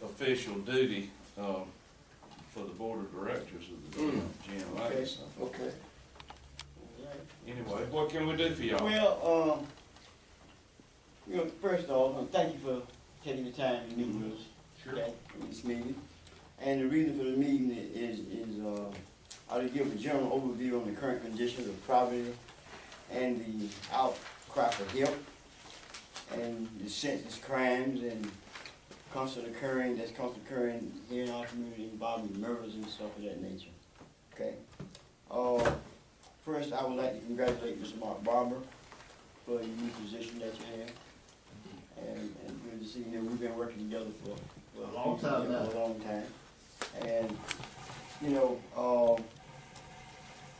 official duty, for the board of directors of the GMA. Okay, So, okay. anyway, what can we do for y'all? Well, first off, thank you for taking the time to meet with us. Sure. Okay, in this meeting. And the reason for the meeting is I'll give a general overview on the current conditions of property and the outcry for help and the senseless crimes and constant occurring here in our community involving murders and stuff of that nature. Okay. First, I would like to congratulate Mr. Mark Barber for the new position that you have. And good to see you. We've been working together for A long time now. For a long time. And,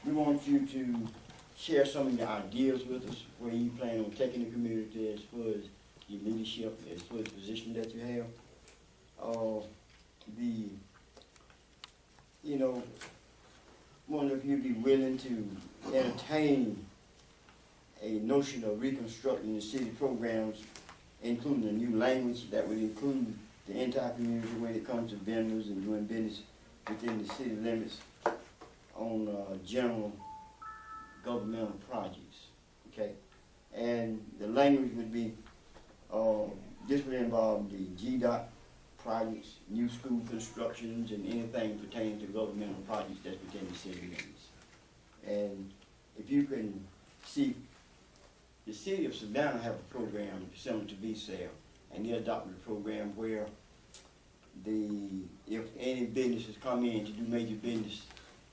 we want you to share some of your ideas with us, where you plan on taking the community as far as your leadership, as far as the position that you have. Wonder if you'd be willing to entertain a notion of reconstructing the city programs, including a new language that would include the entire community when it comes to vendors and doing business within the city limits on general governmental projects, okay? And the language would be, this would involve the G.B.R projects, new school constructions, and anything pertaining to governmental projects that's within the city limits. And if you can see, the city of Savannah have a program similar to VSAIL, and they adopted a program where if any businesses come in to do major business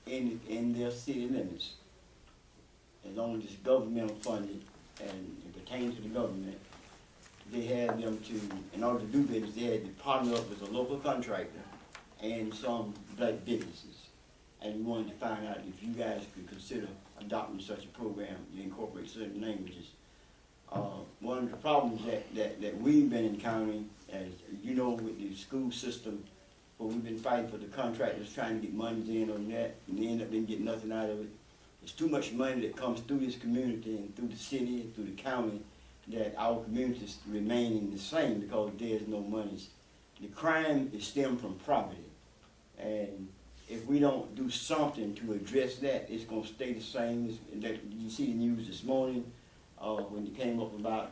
in their city limits, as long as it's governmental funded and it pertains to the government, they had them to, in order to do business, they had to partner up with a local contractor and some black businesses. And we wanted to find out if you guys could consider adopting such a program to incorporate certain languages. One of the problems that we've been encountering, as you know, with the school system, where we've been fighting for the contractors trying to get monies in on that, and they end up didn't get nothing out of it. There's too much money that comes through this community and through the city and through the county that our communities remaining the same because there's no money. The crime is stemmed from property, and if we don't do something to address that, it's going to stay the same. You see the news this morning when it came up about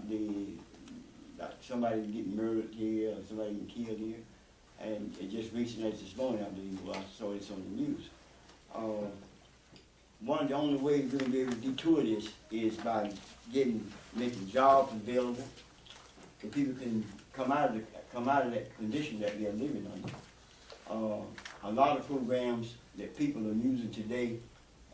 somebody getting murdered here or somebody getting killed here, and it just recently this morning, I believe, I saw this on the news. One of the only ways we're going to be able to detour this is by making jobs available, so people can come out of that condition that they're living under. A lot of programs that people are using today,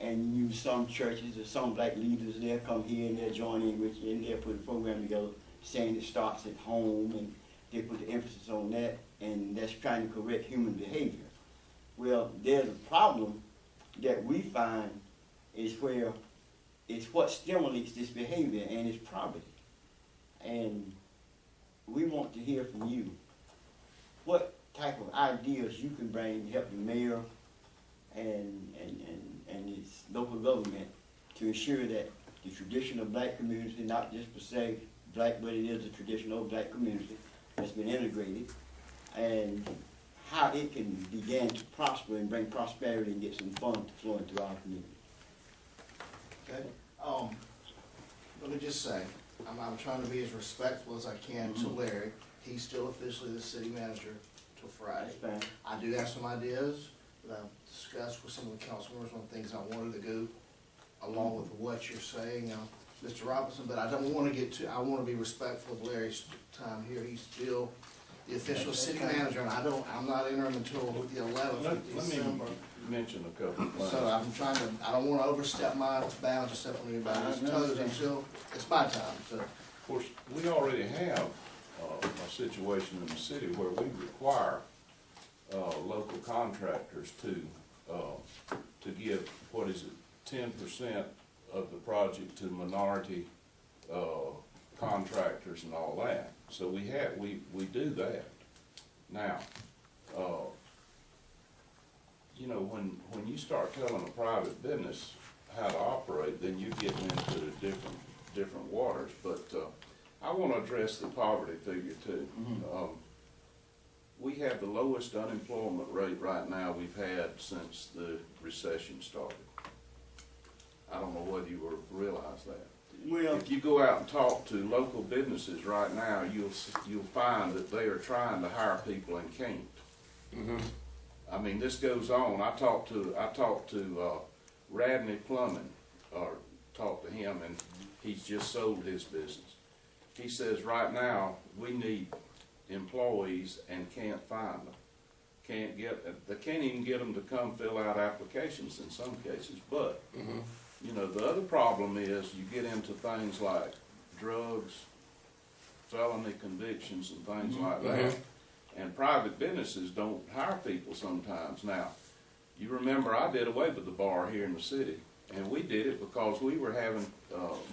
and use some churches or some black leaders, they'll come here and they'll join in with you and they'll put a program together saying it starts at home, and they put the emphasis on that, and that's trying to correct human behavior. Well, there's a problem that we find is where it's what stimulates this behavior, and it's property. And we want to hear from you what type of ideas you can bring to help the mayor and its local government to ensure that the traditional black community, not just per se black, but it is a traditional black community that's been integrated, and how it can begin to prosper and bring prosperity and get some funds to flow into our community. Okay. Let me just say, I'm trying to be as respectful as I can to Larry. He's still officially the city manager till Friday. That's fine. I do have some ideas that I've discussed with some of the council members on things I wanted to go along with what you're saying, Mr. Robinson, but I don't want to get too, I want to be respectful of Larry's time here. He's still the official city manager, and I'm not entering until the 11th of December. Mention a couple of things. So I'm trying to, I don't want to overstep my bounds or step on anybody's toes until it's my time, so. Of course, we already have a situation in the city where we require local contractors to give, 10% of the project to minority contractors and all that. So we do that. Now, when you start telling a private business how to operate, then you get into different waters. But I want to address the poverty figure too. we have the lowest unemployment rate right now we've had since the recession started. I don't know whether you realize that. Well, If you go out and talk to local businesses right now, you'll find that they are trying to hire people and can't. I mean, this goes on. I talked to Radney Plumbing, or talked to him, and he's just sold his business. He says right now we need employees and can't find them. They can't even get them to come fill out applications in some cases. But you know, the other problem is you get into things like drugs, felony convictions, and things like that. And private businesses don't hire people sometimes. Now, you remember I did away with the bar here in the city, and we did it because we were having,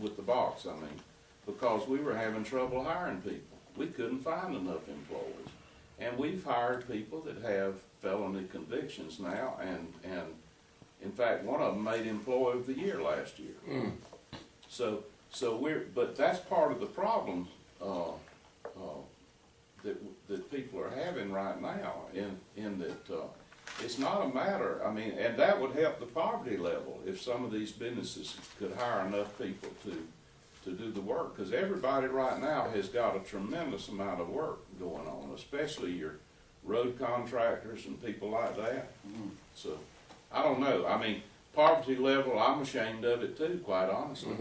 with the box, I mean, because we were having trouble hiring people. We couldn't find enough employees. And we've hired people that have felony convictions now, and in fact, one of them made Employee of the Year last year. So but that's part of the problem that people are having right now. In that it's not a matter. I mean, and that would help the poverty level if some of these businesses could hire enough people to do the work. Because everybody right now has got a tremendous amount of work going on, especially your road contractors and people like that. So. I don't know. I mean, poverty level, I'm ashamed of it too, quite honestly.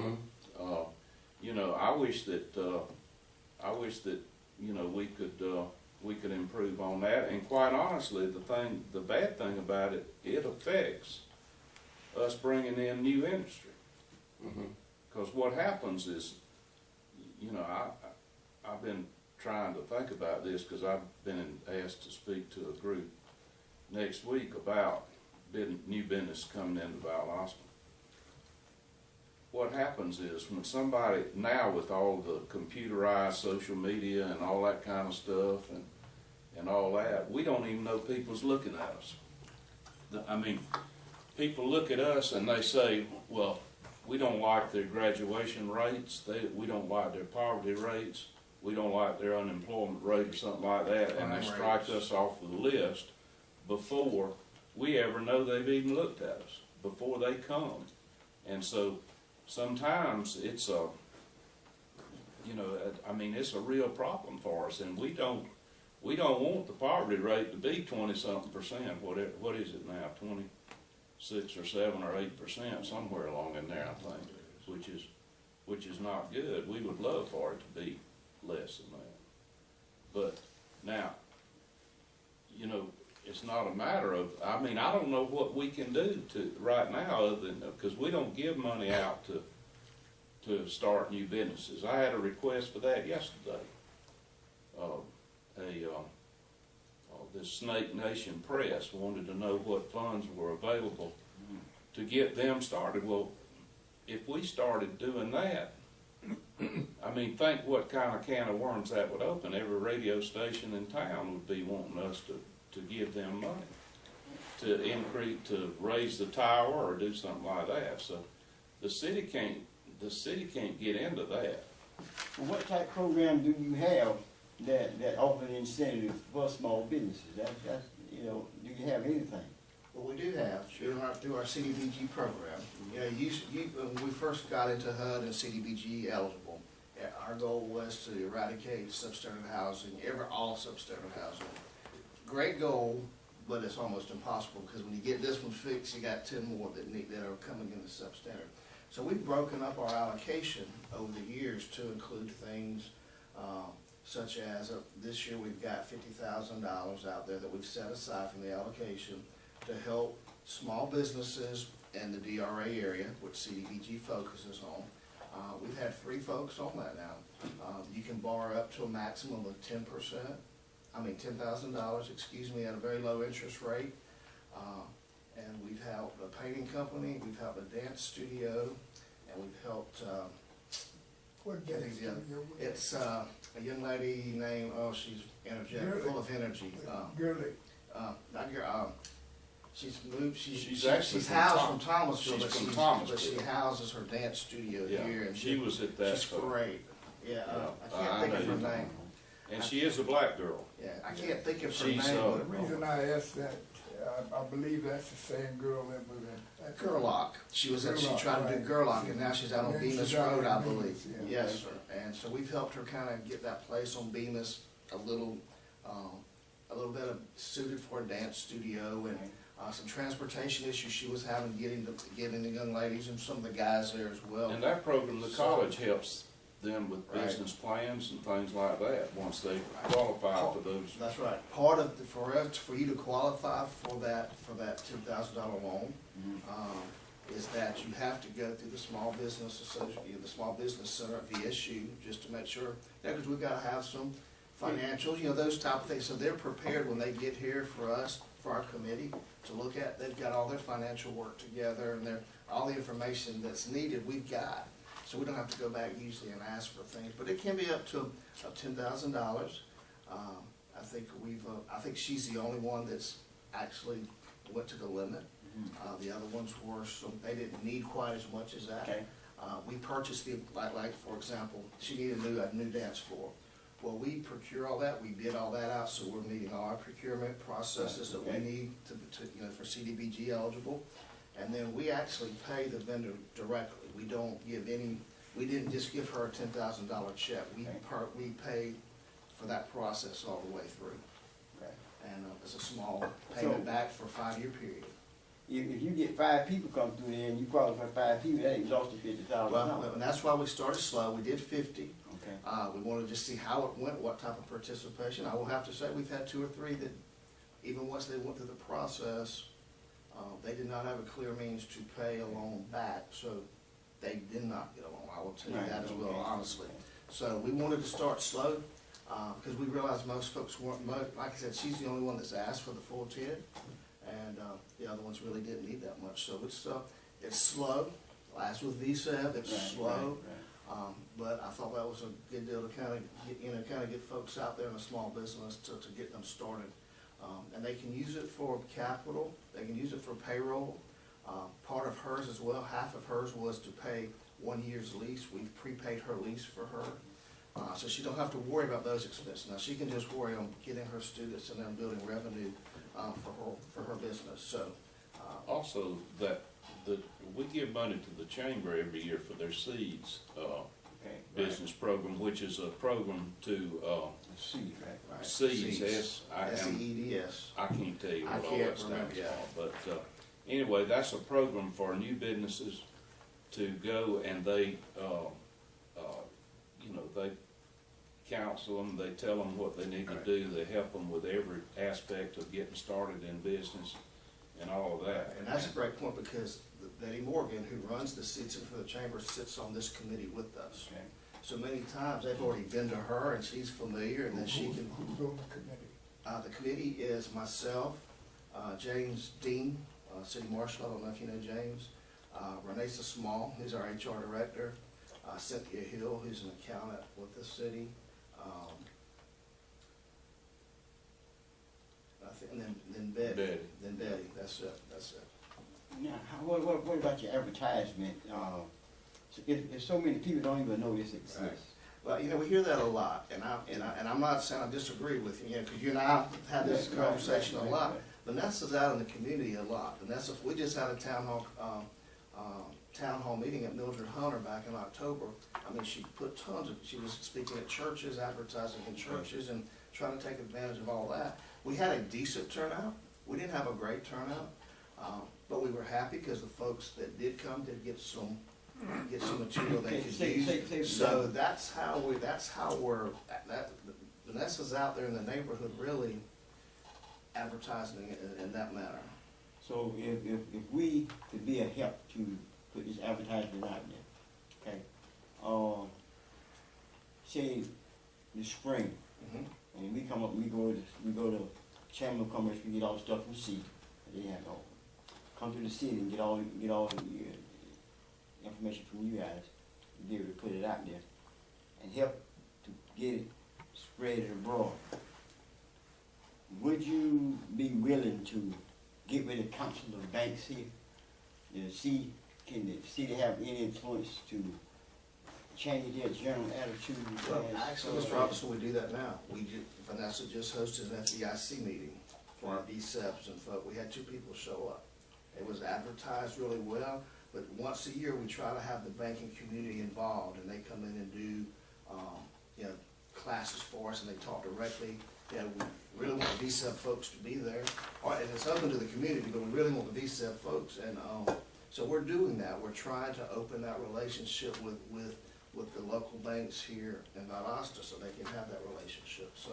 You know, I wish that you know we could improve on that. And quite honestly, the bad thing about it, it affects us bringing in new industry. Because what happens is, you know, I've been trying to think about this because I've been asked to speak to a group next week about new business coming into Valdosta. What happens is when somebody, now with all the computerized social media and all that kind of stuff and all that, we don't even know people's looking at us. I mean, people look at us and they say, well, we don't like their graduation rates, we don't like their poverty rates, we don't like their unemployment rate or something like that, and they strike us off the list before we ever know they've even looked at us, before they come. And so sometimes it's a, you know, I mean, it's a real problem for us, and we don't want the poverty rate to be 20-something%. What is it now? 26 or 7 or 8%, somewhere along in there, I think, which is not good. We would love for it to be less than that. But now, you know, it's not a matter of, I mean, I don't know what we can do right now other than, because we don't give money out to start new businesses. I had a request for that yesterday. This Snake Nation Press wanted to know what funds were available to get them started. Well, if we started doing that, I mean, think what kind of can of worms that would open. Every radio station in town would be wanting us to give them money to increase, to raise the tower or do something like that. So the city can't get into that. Well, what type of program do you have that offer an incentive for small businesses? That's you know, do you have anything? Well, we do have, through our CDBG program. You know, when we first got into HUD and CDBG eligible, our goal was to eradicate substandard housing, all substandard housing. Great goal, but it's almost impossible because when you get this one fixed, you got 10 more that are coming into substandard. So we've broken up our allocation over the years to include things such as this year we've got $50,000 out there that we've set aside from the allocation to help small businesses in the DRA area, which CDBG focuses on. We've had 3 folks on that now. You can borrow up to a maximum of $10,000, excuse me, at a very low interest rate. And we've helped a painting company, we've helped a dance studio, and we've helped, it's a young lady named, she's energetic, full of energy. She's housed from Thomasville, but she houses her dance studio here. And she was at that. She's great. Yeah, I can't think of her name. And she is a black girl. Yeah, I can't think of her She's, name. uh, but- The reason I asked that, I believe that's the same girl that was in. Gerlach. She was, she Gerlach, tried to do right. Gerlach, and now she's out on And then Bemis she's out Road, I on believe. Bemis, yeah. Yes, sir. And so we've helped her kind of get that place on Bemis a little bit of suited for a dance studio and some transportation issues she was having getting the young ladies and some of the guys there as well. And that program, the college helps them with Right. business plans and things like that, once they qualify for those. That's right. Part of, for you to qualify for that $10,000 loan, is that you have to go through the Small Business Association, the Small Business Center at VSU, just to make sure, because we've gotta have some financials, those type of things, so they're prepared when they get here for us, for our committee, to look at, they've got all their financial work together, and all the information that's needed, we've got. So we don't have to go back usually and ask for things, but it can be up to $10,000. I think she's the only one that's actually went to the limit. The other ones were, so they didn't need quite as much as that. Okay. We purchased like for example, she needed a new dance floor. Well, we procure all that, we bid all that out, so we're meeting all our procurement processes that we Okay. need to, for CDBG eligible. And then we actually pay the vendor directly. We don't give we didn't just give her a $10,000 check. We paid for that process all the way through. Okay. And it's a small payment back for a 5-year period. If you get 5 people come through there and you qualify 5 people, that exhausted $50,000. Well, and that's why we started slow. We did 50. Okay. We wanted to see how it went, what type of participation. I will have to say, we've had 2 or 3 that, even once they went through the process, they did not have a clear means to pay a loan back, so they did not get a loan. I will tell you that as well, honestly. So we wanted to start slow, because we realized most folks weren't, like I said, she's the only one that's asked for the full 10, and the other ones really didn't need that much. So it's slow, as with VSEB, it's slow. Right. But I thought that was a good deal to kind of get folks out there in a small business to get them started. And they can use it for capital, they can use it for payroll. Part of hers as well, half of hers was to pay 1 year's lease. We've prepaid her lease for her. So she don't have to worry about those expenses. Now, she can just worry on getting her students and then building revenue for her business, so. Also, we give money to the chamber every year for their seeds business program, which is a program to Seed, right? seeds. SEEDS. I can't tell you I what all can't that stands remember, yeah. for, but anyway, that's a program for new businesses to go and they they counsel them, they tell them what they need to do, they help them with every aspect of getting started in business and all of that. And that's a great point, because Betty Morgan, who runs the seats for the chamber, sits on this committee with us. Okay. So many times, they've already been to her, and she's familiar, and then she can. Who's on the committee? The committee is myself, James Dean, City Marshal, I don't know if you know James, Renessa Small, who's our HR director, Cynthia Hill, who's an accountant with the city, and then Betty. Then Betty, that's it. Now, what about your advertisement? If so many people don't even know this exists. Right. Well, we hear that a lot, and I'm not saying I disagree with you, because you and I have had this conversation a lot. Vanessa's out in the community a lot. Vanessa, we just had a town hall meeting at Mildred Hunter back in October. I mean, she put she was speaking at churches, advertising in churches, and trying to take advantage of all that. We had a decent turnout. We didn't have a great turnout, but we were happy because the folks that did come did get some material they could use. So that's how Vanessa's out there in the neighborhood really advertising it in that manner. So if we could be a help to put this advertisement out there, okay? Say the spring, and we come up, we go to Chamber of Commerce, we get all the stuff from C. They have all come to the city and get all the information from you guys, and be able to put it out there and help to get it spread it abroad. Would you be willing to get with the council of banks here to see, can the city have any influence to change their general attitude. Well, as actually, far Mr. as- Robinson, we do that now. Vanessa just hosted an FDIC meeting for our VSEPs and folk. We had 2 people show up. It was advertised really well, but once a year, we try to have the banking community involved, and they come in and do, you know, classes for us, and they talk directly. You know, we really want the VSEP folks to be there, and it's open to the community, but we really want the VSEP folks, and, so we're doing that. We're trying to open that relationship with the local banks here in Valdosta, so they can have that relationship. So,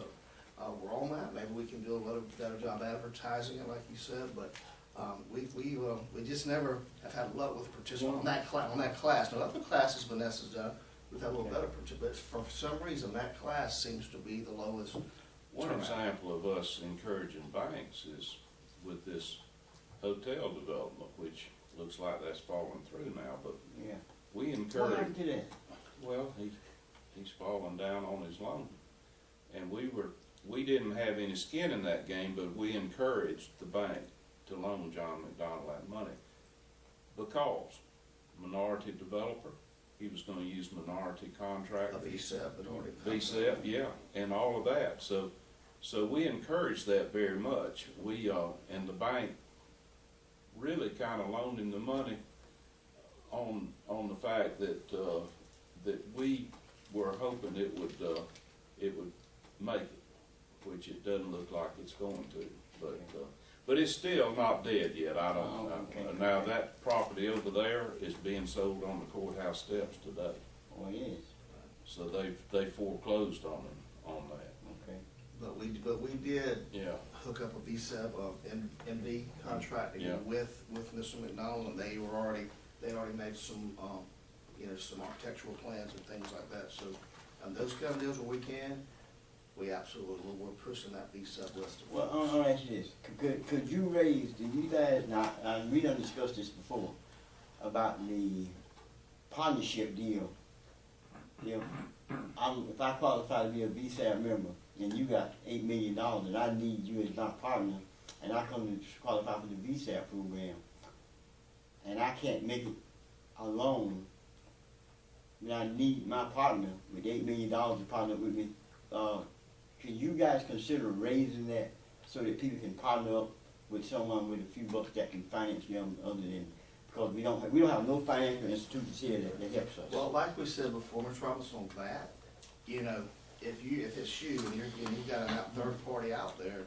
we're on that. Maybe we can do a little better job advertising it, like you said, but, we just never have had luck with participating on that class. Now, other classes Vanessa's done, we've had a little better, but for some reason, that class seems to be the lowest. One example of us encouraging banks is with this hotel development, which looks like that's falling through now, but Yeah. we What encourage, happened to that? well, he's fallen down on his loan. And we didn't have any skin in that game, but we encouraged the bank to loan John McDonald that money. Because minority developer, he was gonna use minority A contractors. VSEP, but already. VSEP, yeah, and all of that, so we encourage that very much. And the bank really kinda loaned him the money on the fact that, that we were hoping it would make it, which it doesn't look like it's going to, but it's still not dead yet, I don't know. Okay. Now, that property over there is being sold on the courthouse steps today, Oh, it is. so they foreclosed on that. Okay. But we did Yeah, hook up a VSEP, MD contracting Yeah. with Mr. McDonald, and they already made some, you know, some architectural plans and things like that, so, those kind of deals where we can, we absolutely, we're pushing that VSEP list. Well, I'll ask you this, could you raise, do you guys, now, we done discussed this before, about the partnership deal. If I qualify to be a VSAP member, and you got $8 million, and I need you as my partner, and I come to qualify for the VSAP program, and I can't make it alone, then I need my partner with $8 million to partner with me. Can you guys consider raising that so that people can partner up with someone with a few bucks that can finance them other than, because we don't have no financial institutions here that helps us. Well, like we said before, Mr. Robinson, on that, you know, if it's you and you've got a third party out there,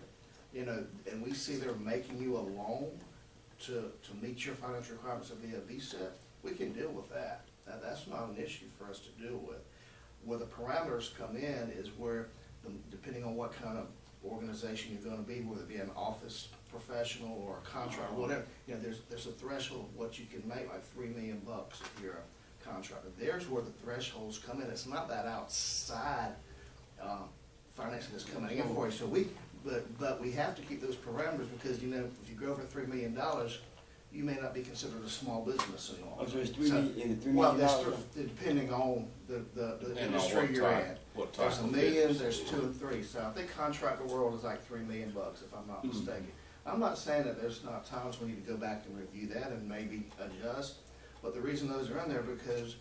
you know, and we see they're making you a loan to meet your financial requirements of a VSEP, we can deal with that. That's not an issue for us to deal with. Where the parameters come in is where, depending on what kind of organization you're gonna be, whether it be an office professional or a contractor, whatever, you know, there's a threshold of what you can make, like $3 million if you're a contractor. There's where the thresholds come in. It's not that outside financing that's coming in for you. So but we have to keep those parameters because, you know, if you go over $3 million, you may not be considered a small business anymore. Oh, so it's $3 million, $3 Well, million? depending on the Depending on industry what you're type- in. what type There's of $1 million, business there's it 2 is. and 3, so I think contractor world is like $3 million, if I'm not Mhm. mistaken. I'm not saying that there's not times we need to go back and review that and maybe adjust, but the reason those are in there because,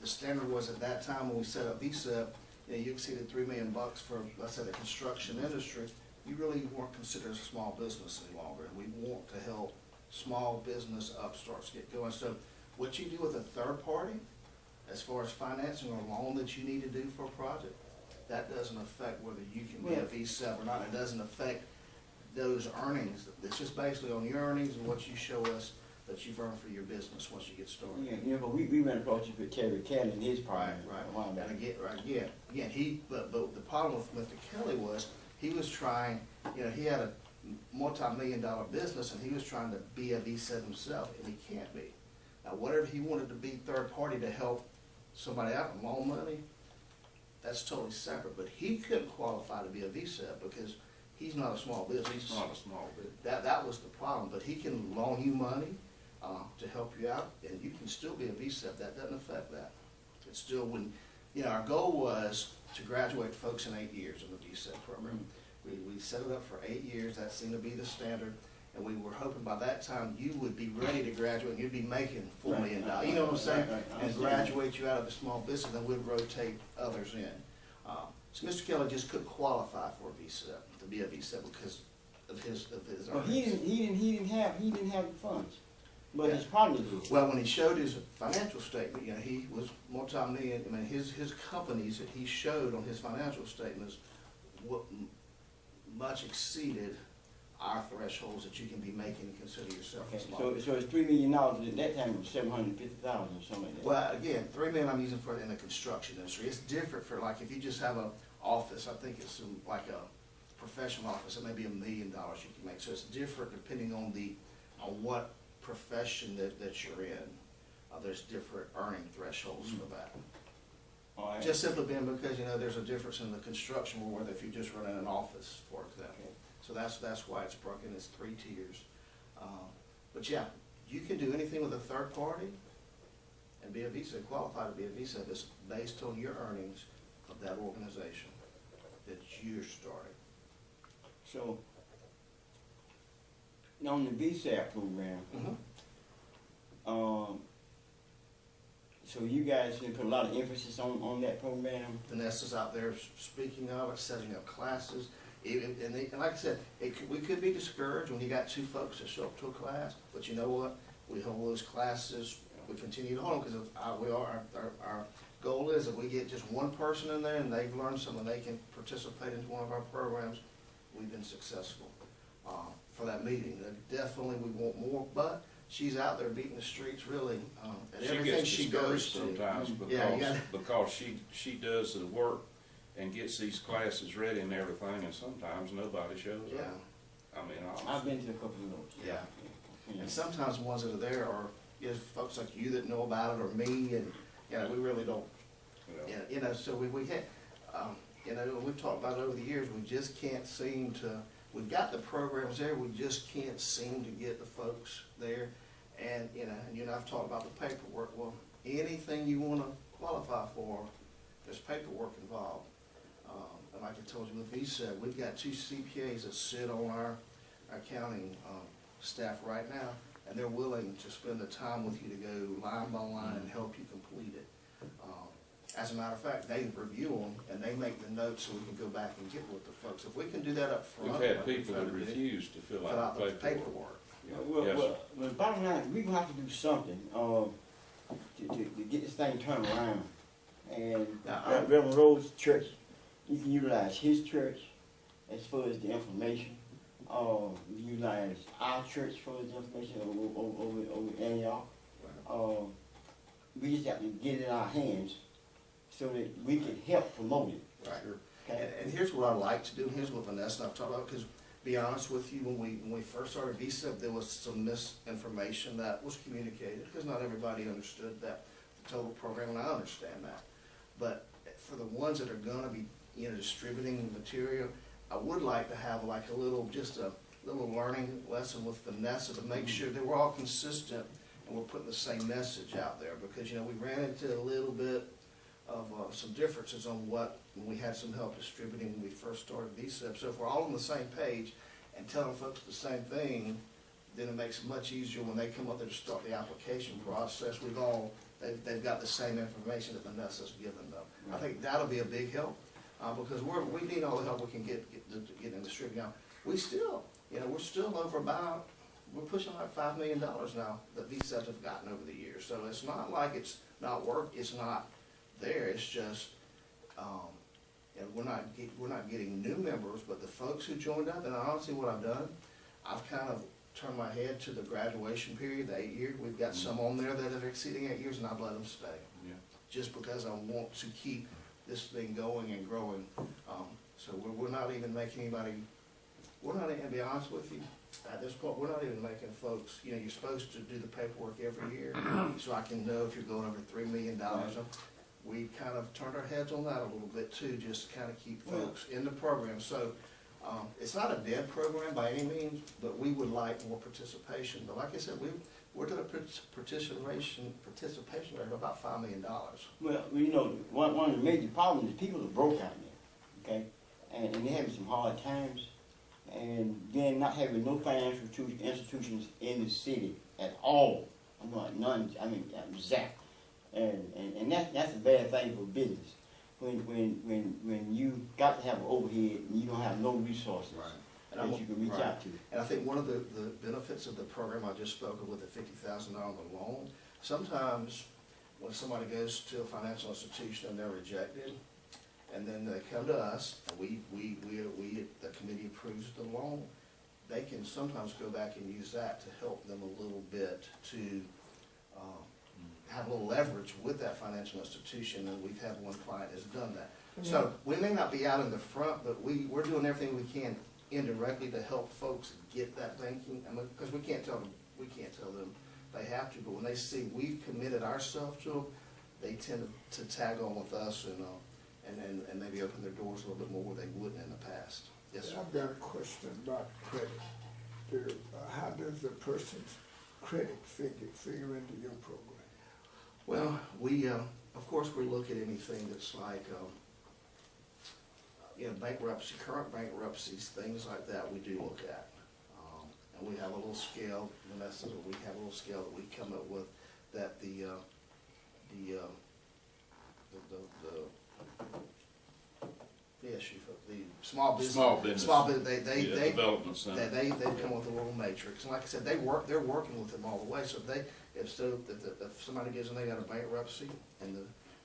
the standard was at that time when we set up VSEP, you know, you exceeded $3 million for, let's say, the construction industry, you really weren't considered a small business any longer, and we want to help small business upstarts get going. So what you do with a third party, as far as financing or loan that you need to do for a project, that doesn't affect whether you can be a VSEP or not. It doesn't affect those earnings. It's just basically on your earnings and what you show us that you've earned for your business once you get started. Yeah, but we ran across it with Terry Kelly and his partner. Right. And again, but the problem with Mr. Kelly was, he was trying, you know, he had a multi-million-dollar business and he was trying to be a VSEP himself, and he can't be. Now, whatever he wanted to be third party to help somebody out and loan money, that's totally separate, but he couldn't qualify to be a VSEP because he's not a small business. It's not a small bit. That was the problem, but he can loan you money, to help you out, and you can still be a VSEP. That doesn't affect that. It's still when, you know, our goal was to graduate folks in 8 years in the VSEP program. We set it up for 8 years. That seemed to be the standard. and we were hoping by that time you would be ready to graduate and you'd be making $4 million. You know what I'm saying? Right, I And understand. graduate you out of the small business, then we'd rotate others in. So Mr. Kelly just couldn't qualify for a visa, to be a visa because of his Well, earnings. he didn't have the funds, but Yeah. his partner did. Well, when he showed his financial statement, he was multi-million, his companies that he showed on his financial statements much exceeded our thresholds that you can be making and consider yourself a Okay, small. so it's $3 million, at that time it was 750,000 or something like that. Well, again, $3 million I'm using for in the construction industry. It's different for like if you just have a office, I think it's like a professional office, it may be $1 million you can make. So it's different depending on what profession that you're in. There's different earning thresholds for that. All right. Just simply being because, there's a difference in the construction world if you're just running an office, for example. So that's why it's broken, it's 3 tiers. But yeah, you can do anything with a third party and be a visa, qualify to be a visa if it's based on your earnings of that organization that you're starting. So, on the VSAP program, so you guys should put a lot of emphasis on that program. Vanessa's out there speaking of it, setting up classes. And like I said, we could be discouraged when you got 2 folks that show up to a class, but you know what? We hold those classes, we continue to hold them, because our goal is that we get just 1 person in there and they've learned something, they can participate in one of our programs. We've been successful for that meeting. Definitely we want more, but she's out there beating the streets really at She everything gets she goes discouraged to. sometimes Yeah, you because she does the work and gets these classes ready and everything, and sometimes nobody shows Yeah, up. I mean, I've honestly. been to a couple of those. yeah. And sometimes the ones that are there are folks like you that know about it, or me, and we really don't. you know. So we had, we've talked about it over the years, we just can't seem to, we've got the programs there, we just can't seem to get the folks there. And, I've talked about the paperwork. Well, anything you wanna qualify for, there's paperwork involved. And like I told you with VSAP, we've got 2 CPAs that sit on our accounting staff right now, and they're willing to spend the time with you to go line by line and help you complete it. As a matter of fact, they review them and they make the notes so we can go back and get with the folks. If we can do that up front. We've had like we people try that to do, refuse to fill fill out the paperwork. Yeah. Yes, sir. Well, bottom line, we gonna have to do something, to get this thing turned around. And Reverend Rose Church, you can utilize his church as far as the information. You utilize our church for the information over Antioch. We just have to get it in our hands so that we can help promote it. Right. Okay? And here's what I like to do, and here's what Vanessa and I've talked about, because be honest with you, when we first started VSAP, there was some misinformation that was communicated, because not everybody understood that, the total program, and I understand that. But for the ones that are gonna be, distributing material, I would like to have like just a little learning lesson with Vanessa to make sure that we're all consistent and we're putting the same message out there, because, we ran into a little bit of some differences on when we had some help distributing when we first started VSAP. So if we're all on the same page and telling folks the same thing, then it makes it much easier when they come up there to start the application process. They've got the same information that Vanessa's given them. I think that'll be a big help, because we need all the help we can get in distributing. Now, we're still over about, we're pushing like $5 million now that VSAPs have gotten over the years. So it's not like it's not it's not there, it's just, we're not getting new members, but the folks who joined up, and honestly what I've done, I've kind of turned my head to the graduation period, the 8 year. We've got some on there that are exceeding 8 years, and I've let them stay. Yeah. Just because I want to keep this thing going and growing. So we're not even making anybody, to be honest with you, at this point, we're not even making folks, you're supposed to do the paperwork every year, so I can know if you're going over $3 million. We kind of turned our heads on that a little bit too, just to kind of keep folks in the program. So it's not a dead program by any means, but we would like more participation. But like I said, we're to a participation rate of about $5 million. Well, one of the major problems is people are broke out there, okay? And they're having some hard times. and then not having no financial institutions in the city at all. I'm like none. I mean, zap. And that's a bad thing for business. When you got to have an overhead and you don't have no resources that you can reach out to. And I think one of the benefits of the program I just spoke of with the $50,000 loan, sometimes when somebody goes to a financial institution and they're rejected, and then they come to us, and the committee approves the loan, they can sometimes go back and use that to help them a little bit to have a little leverage with that financial institution, and we've had one client has done that. So we may not be out in the front, but we're doing everything we can indirectly to help folks get that banking, because we can't tell them they have to, but when they see we've committed ourselves to them, they tend to tag on with us and maybe open their doors a little bit more where they wouldn't in the past. Yes, sir. I've got a question about credit. How does a person's credit figure into your program? Well, we, of course, we look at anything that's like, bankruptcy, current bankruptcies, things like that, we do look at. And we have a little scale, Vanessa, we have a little scale that we come up with that the small business, they development center. they come with a little matrix, and like I said, they're working with them all the way. So if somebody gives them, they got a bankruptcy, and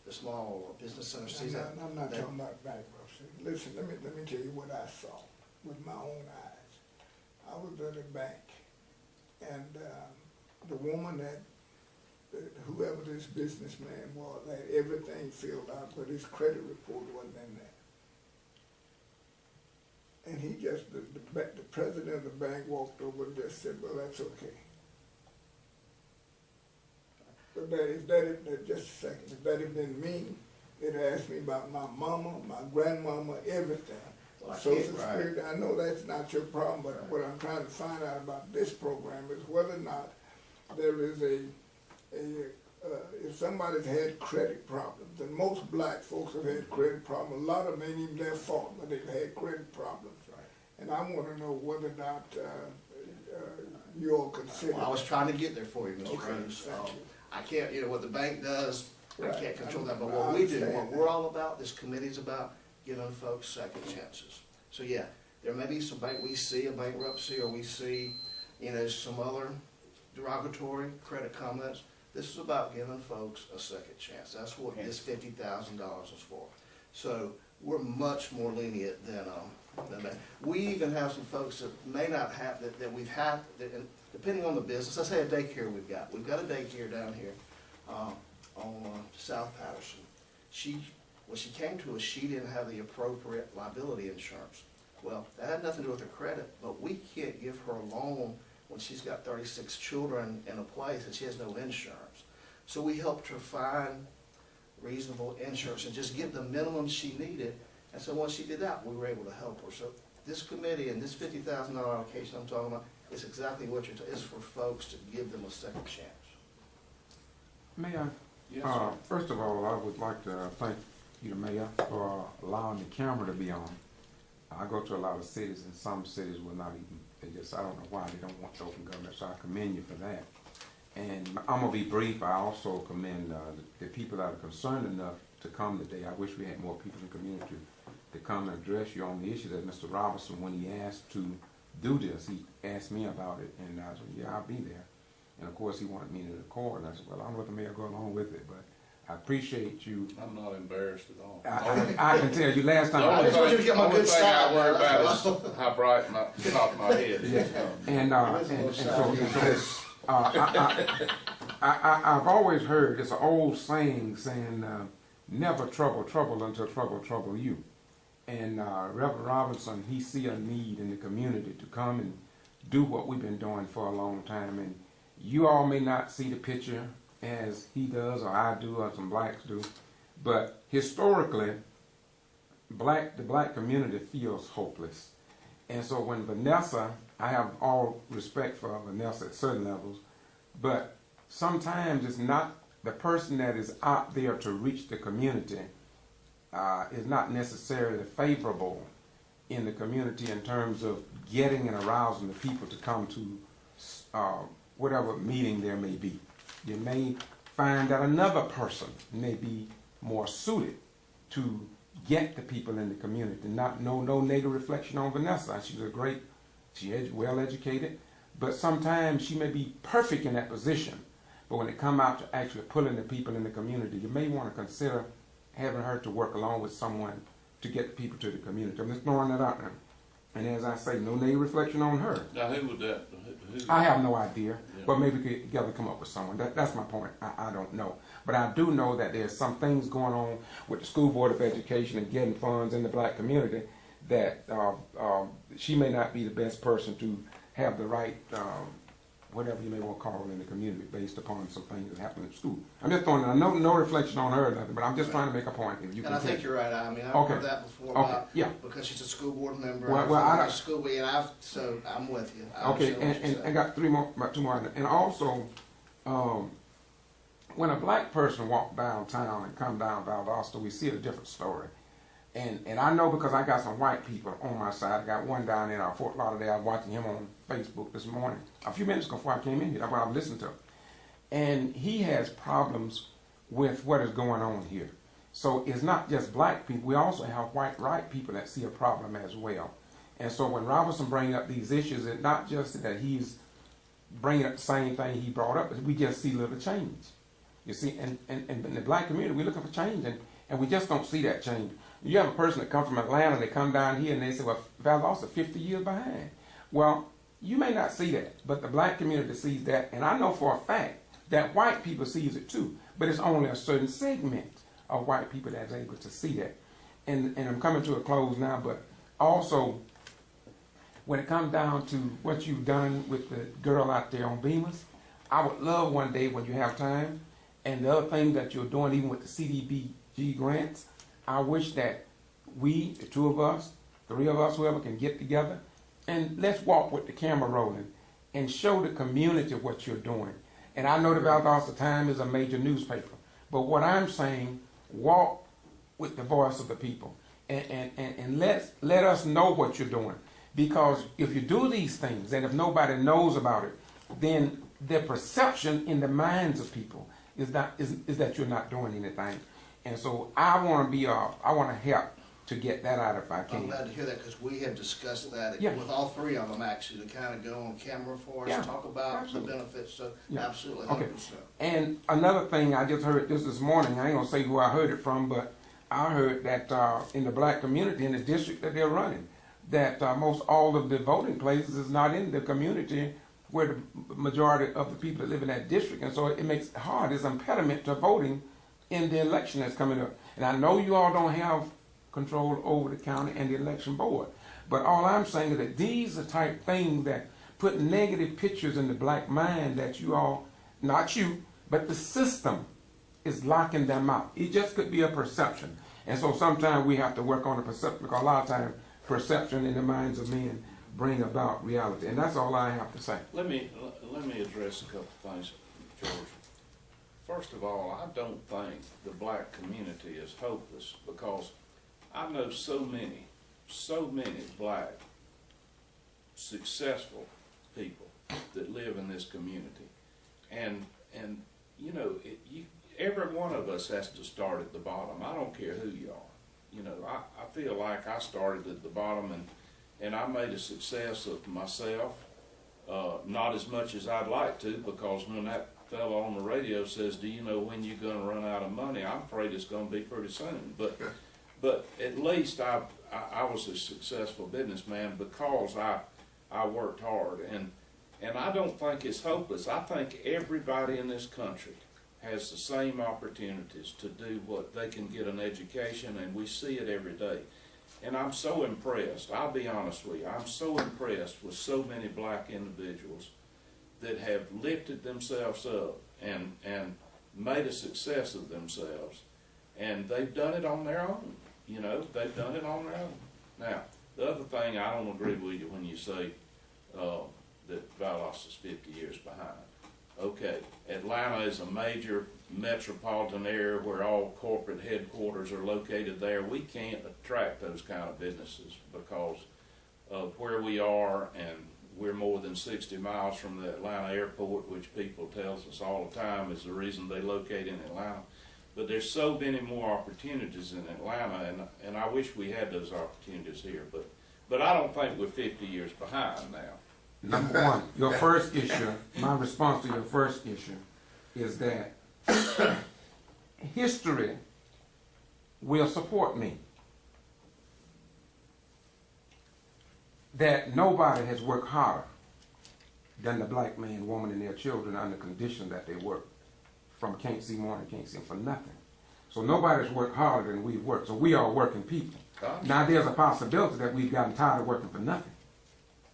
the small business center sees that. I'm not talking about bankruptcy. Listen, let me tell you what I saw with my own eyes. I was at a bank, and the woman that whoever this businessman was had everything filled out, but his credit report wasn't in there. And he just, the president of the bank walked over and just said, well, that's okay. But just a second, if that had been me, they'd asked me about my mama, my grandmama, everything. Well, Social Security, I know that's not your problem, but what I'm trying to find out about this program is whether or not there is if somebody's had credit problems, and most black folks have had credit problems, a lot of them ain't even their fault, but they've had credit problems. And I want to know whether or not you all consider. Well, I was trying to get there for you, Mr. Okay, Rose. thank you. I can't, what the bank does, I Right. can't control that, but I what we do, understand what that. we're all about, this committee's about giving folks second chances. So yeah, there may be some we see a bankruptcy, or we see, some other derogatory credit comments. This is about giving folks a second chance. That's what this $50,000 is for. So we're much more lenient than that. We even have some folks that may not have, that we've had, and depending on the business, let's say a daycare we've got. We've got a daycare down here on South Patterson. When she came to us, she didn't have the appropriate liability insurance. Well, that had nothing to do with her credit, but we can't give her a loan when she's got 36 children in a place and she has no insurance. So we helped her find reasonable insurance and just get the minimum she needed. And so once she did that, we were able to help her. So this committee and this $50,000 allocation I'm talking about is exactly what it's for folks to give them a second chance. May I? Yes, sir. First of all, I would like to thank you, Mayor, for allowing the camera to be on. I go to a lot of cities, and some cities will not even, I don't know why they don't want to open government, so I commend you for that. And I'm going to be brief. I also commend the people that are concerned enough to come today. I wish we had more people in the community to come and address you on the issue that Mr. Robinson, when he asked to do this, he asked me about it, and I said, yeah, I'll be there. And of course, he wanted me to record, and I said, well, I'm with the mayor, go along with it, but I appreciate you. I'm not embarrassed at all. I can tell you last time. I just want you to get my good The only thing I side. worry about is how bright the top of my head is. I've always heard, it's an old saying saying, never trouble until trouble you. And Reverend Robinson, he see a need in the community to come and do what we've been doing for a long time. And you all may not see the picture as he does, or I do, or some blacks do, but historically, the black community feels hopeless. And so when Vanessa, I have all respect for Vanessa at certain levels, but sometimes it's not the person that is out there to reach the community is not necessarily favorable in the community in terms of getting and arousing the people to come to whatever meeting there may be. You may find that another person may be more suited to get the people in the community. No negative reflection on Vanessa. She's well educated, but sometimes she may be perfect in that position. But when it comes out to actually pulling the people in the community, you may want to consider having her to work along with someone to get the people to the community. I'm just throwing that out there. And as I say, no negative reflection on her. Now, who would that, I have no idea, Yeah. but maybe we could together come up with someone. That's my point. I don't know. But I do know that there's some things going on with the School Board of Education and getting funds in the black community that she may not be the best person to have the right, whatever you may want to call it in the community based upon some things that happen in school. I'm just throwing no reflection on her or nothing, but I'm just trying to make a point. If you And I think you're right. I mean, I've Okay. heard that before Okay, about, yeah. because she's a school board member. Well, and I I don't- school, so I'm with you. I Okay, understand what you're and I saying. got about two more. And also, when a black person walk downtown and come down Valdosta, we see a different story. And I know because I got some white people on my side. I got one down in Fort Lauderdale. I was watching him on Facebook this morning, a few minutes before I came in here. That's what I was listening to. And he has problems with what is going on here. So it's not just black people. We also have white people that see a problem as well. And so when Robinson brings up these issues, it's not just that he's bringing up the same thing he brought up, but we just see little change. You see, and in the black community, we're looking for change, and we just don't see that change. You have a person that comes from Atlanta, they come down here, and they say, well, Valdosta 50 years behind. Well, you may not see that, but the black community sees that, and I know for a fact that white people sees it too, but it's only a certain segment of white people that's able to see that. And I'm coming to a close now, but also, when it comes down to what you've done with the girl out there on Bemis, I would love one day when you have time, and the other thing that you're doing even with the CDBG grants, I wish that we, the two of us, three of us, whoever, can get together, and let's walk with the camera rolling and show the community what you're doing. And I know the Valdosta Times is a major newspaper, but what I'm saying, walk with the voice of the people, and let us know what you're doing. Because if you do these things, and if nobody knows about it, then the perception in the minds of people is that you're not doing anything. And so I want to help to get that out if I I'm can. glad to hear that because we have discussed that Yeah. with all three of them actually, to kind of go on camera for us, Yeah, talk about absolutely. the benefits. So Yeah. absolutely, Okay. 100%. And another thing, I just heard this morning, I ain't gonna say who I heard it from, but I heard that in the black community, in the district that they're running, that most all of the voting places is not in the community where the majority of the people that live in that district, and so it makes it hard, it's an impediment to voting in the election that's coming up. And I know you all don't have control over the county and the election board, but all I'm saying is that these are type things that put negative pictures in the black mind that you all, not you, but the system is locking them out. It just could be a perception. And so sometimes we have to work on the perception, because a lot of times perception in the minds of men bring about reality. And that's all I have to say. Let me address a couple of things, George. First of all, I don't think the black community is hopeless, because I know so many black successful people that live in this community, and you know, every one of us has to start at the bottom. I don't care who you are. You know, I feel like I started at the bottom, and I made a success of myself. Not as much as I'd like to, because when that fellow on the radio says, "Do you know when you're going to run out of money?" I'm afraid it's going to be pretty soon. But at least I was a successful businessman because I worked hard, and I don't think it's hopeless. I think everybody in this country has the same opportunities to do what they can get an education, and we see it every day. And I'm so impressed, I'll be honest with you, I'm so impressed with so many black individuals that have lifted themselves up and made a success of themselves. And they've done it on their own. You know, they've done it on their own. Now, the other thing, I don't agree with you when you say that Valdosta is 50 years behind. Okay, Atlanta is a major metropolitan area where all corporate headquarters are located there. We can't attract those kind of businesses because of where we are, and we're more than 60 miles from the Atlanta airport, which people tells us all the time is the reason they locate in Atlanta. But there's so many more opportunities in Atlanta, and I wish we had those opportunities here. But I don't think we're 50 years behind now. Number one, your first issue, my response to your first issue is that history will support me. That nobody has worked harder than the black man, woman, and their children under conditions that they work. From can't see morning, can't see for nothing. So nobody's worked harder than we've worked. So we are working people. Now there's a possibility that we've gotten tired of working for nothing.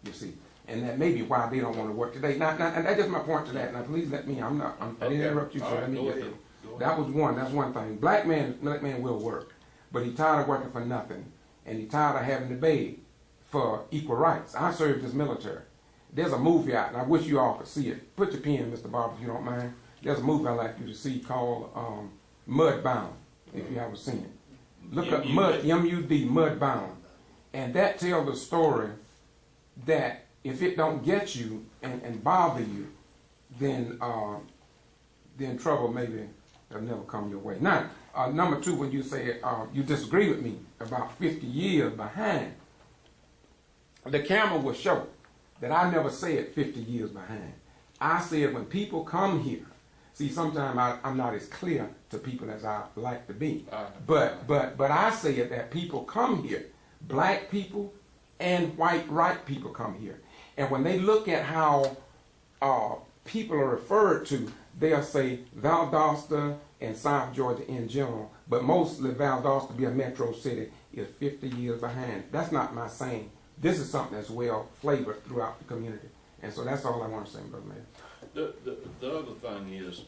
You see. And that may be why they don't want to work today. Now, and that's just my point to that. Now, please let me. I didn't interrupt you, so let me get through. That was one. That's one thing. Black man will work, but he's tired of working for nothing, and he's tired of having to beg for equal rights. I served as military. There's a movie out, and I wish you all could see it. Put your pen, Mr. Barber, if you don't mind. There's a movie I'd like you to see called Mudbound, if you haven't seen it. Look up M-U-D, Mudbound, and that tells the story that if it don't get you and bother you, then trouble maybe will never come your way. Now, number two, when you say you disagree with me about 50 years behind, the camera will show that I never said 50 years behind. I said when people come here, see, sometimes I'm not as clear to people as I like to be, but I said that people come here, black people and white people come here. And when they look at how people are referred to, they'll say Valdosta and South Georgia in general, but mostly Valdosta, be a metro city, is 50 years behind. That's not my saying. This is something that's well flavored throughout the community. And so that's all I want to say, Brother Mayor. The other thing is,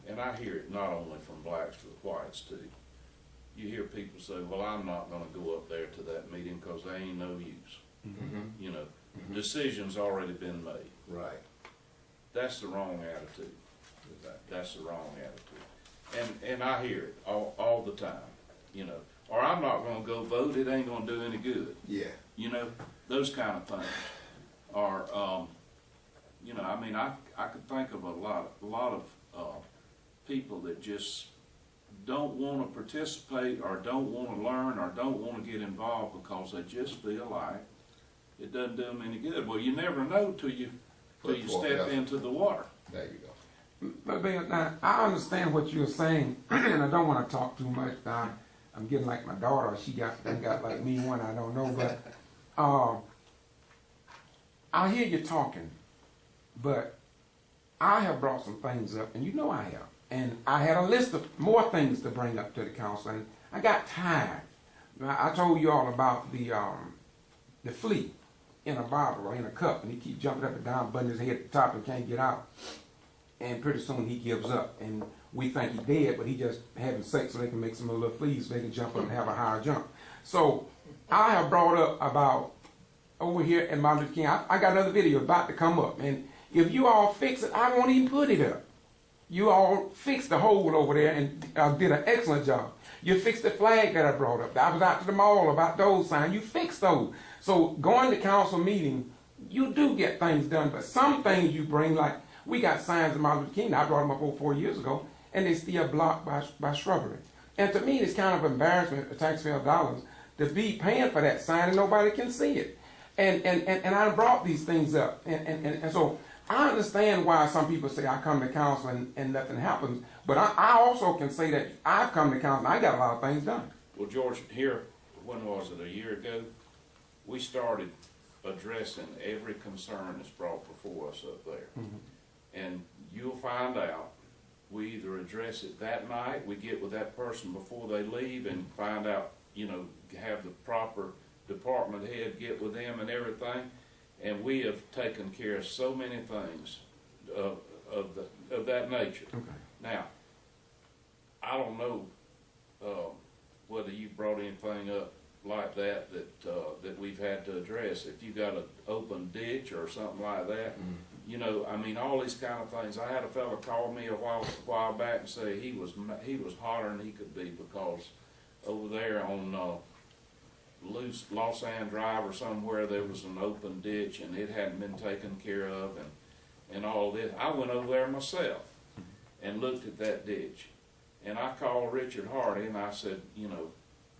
and I hear it not only from blacks but whites too, you hear people say, well, I'm not going to go up there to that meeting because there ain't no use. Mm-hmm. You know, decision's already been made. Right. That's the wrong attitude. That's the wrong attitude. And I hear it all the time, you know, or I'm not going to go vote, it ain't going to do any good. Yeah. You know, those kind of things are, you know, I mean, I could think of a lot of people that just don't want to participate or don't want to learn or don't want to get involved because they just feel like it doesn't do them any good. Well, you never know till you step into the water. There you go. But Bill, now, I understand what you're saying, and I don't want to talk too much. I'm getting like my daughter. She got like me one, I don't know. But I hear you talking, but I have brought some things up, and you know I have. And I had a list of more things to bring up to the council, and I got tired. I told you all about the flea in a bottle or in a cup, and he keeps jumping up and down, butting his head at the top and can't get out. And pretty soon he gives up, and we think he's dead, but he just having sex so they can make some little fleas so they can jump up and have a higher jump. So I have brought up about over here in Martin Luther King. I got another video about to come up, and if you all fix it, I won't even put it up. You all fixed the hole over there and did an excellent job. You fixed the flag that I brought up. I was out to the mall about those signs. You fixed those. So going to council meeting, you do get things done, but some things you bring, like we got signs in Martin Luther King. I brought them up over 4 years ago, and they still blocked by shrubbery. And to me, it's kind of embarrassment for taxpayer dollars to be paying for that sign and nobody can see it. And I brought these things up, and so I understand why some people say I come to council and nothing happens, but I also can say that I've come to council and I got a lot of things done. Well, George, here, when was it, a year ago, we started addressing every concern that's brought before us up there. Mm-hmm. And you'll find out, we either address it that night, we get with that person before they leave and find out, you know, have the proper department head get with them and everything. And we have taken care of so many things of that nature. Okay. Now, I don't know whether you brought anything up like that we've had to address. If you got an open ditch or something like that, you know, I mean, all these kind of things. I had a fella call me a while back and say he was hotter than he could be because over there on Los Ann Drive or somewhere there was an open ditch and it hadn't been taken care of and all this. I went over there myself and looked at that ditch, and I called Richard Hardy and I said, you know,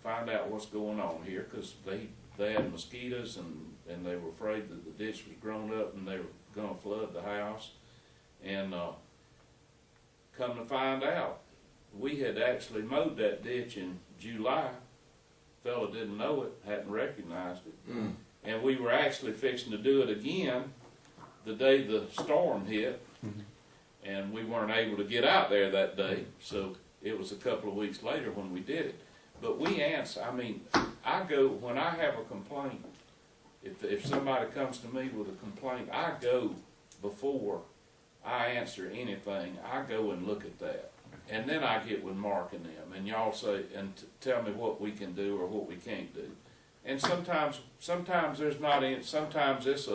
find out what's going on here, because they had mosquitoes and they were afraid that the ditch was grown up and they were going to flood the house. And come to find out, we had actually mowed that ditch in July. Fella didn't know it, hadn't recognized it. And we were actually fixing to do it again the day the storm hit. And we weren't able to get out there that day, so it was a couple of weeks later when we did it. But we answer, I mean, I go, when I have a complaint, if somebody comes to me with a complaint, I go before I answer anything, I go and look at that. And then I get with Mark and them, and y'all say, and tell me what we can do or what we can't do. And sometimes there's not any, sometimes it's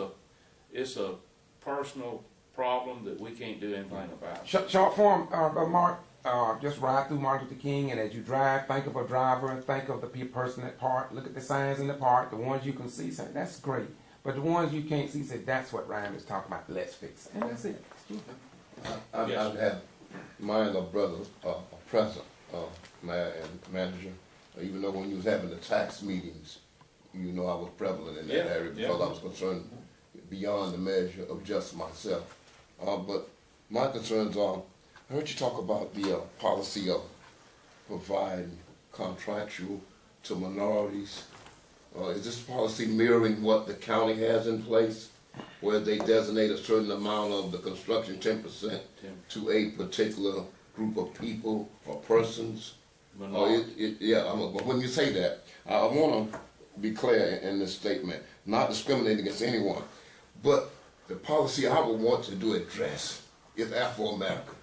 a personal problem that we can't do anything about. Short form, Mark, just ride through Martin Luther King, and as you drive, think of a driver, think of the person that park, look at the signs in the park, the ones you can see, say, that's great. But the ones you can't see, say, that's what Ryan is talking about, let's fix it. And that's it. I've had mine a brother, a present, mayor and manager, even though when you was having the tax meetings, you know I was prevalent in that area because I was concerned beyond the measure of just myself. But my concerns are, I heard you talk about the policy of providing contractual to minorities. Is this policy mirroring what the county has in place, where they designate a certain amount of the construction, 10%, to a particular group of people or persons? But when you say that, I want to be clear in this statement, not discriminating against anyone, but the policy I would want to address is Afro-American,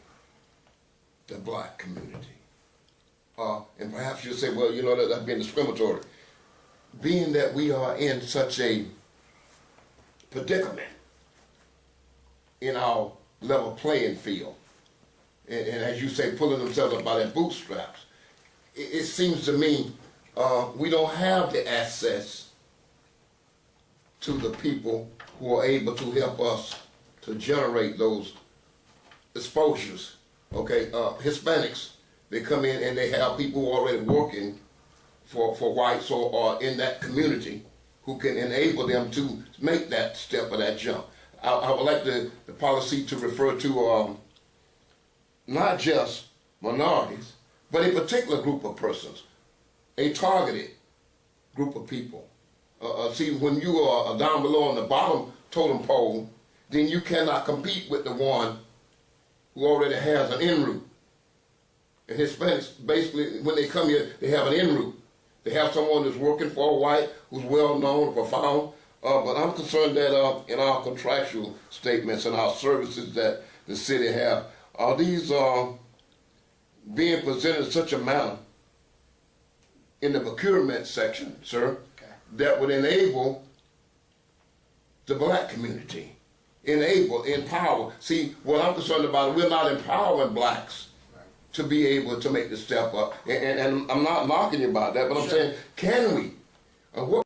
the black community. And perhaps you'll say, well, you know, that's being discriminatory. Being that we are in such a predicament in our level playing field, and as you say, pulling themselves up by their bootstraps, it seems to me we don't have the access to the people who are able to help us to generate those exposures. Okay, Hispanics, they come in and they have people who are already working for whites or in that community who can enable them to make that step or that jump. I would like the policy to refer to not just minorities, but a particular group of persons, a targeted group of people. See, when you are down below on the bottom totem pole, then you cannot compete with the one who already has an en route. And Hispanics, basically, when they come here, they have an en route. They have someone that's working for a white, who's well known, profound. But I'm concerned that in our contractual statements and our services that the city have, are these being presented in such a manner in the procurement section, sir, that would enable the black community, empower. See, what I'm concerned about, we're not empowering blacks to be able to make the step up. And I'm not knocking you about that, but I'm saying, can we? What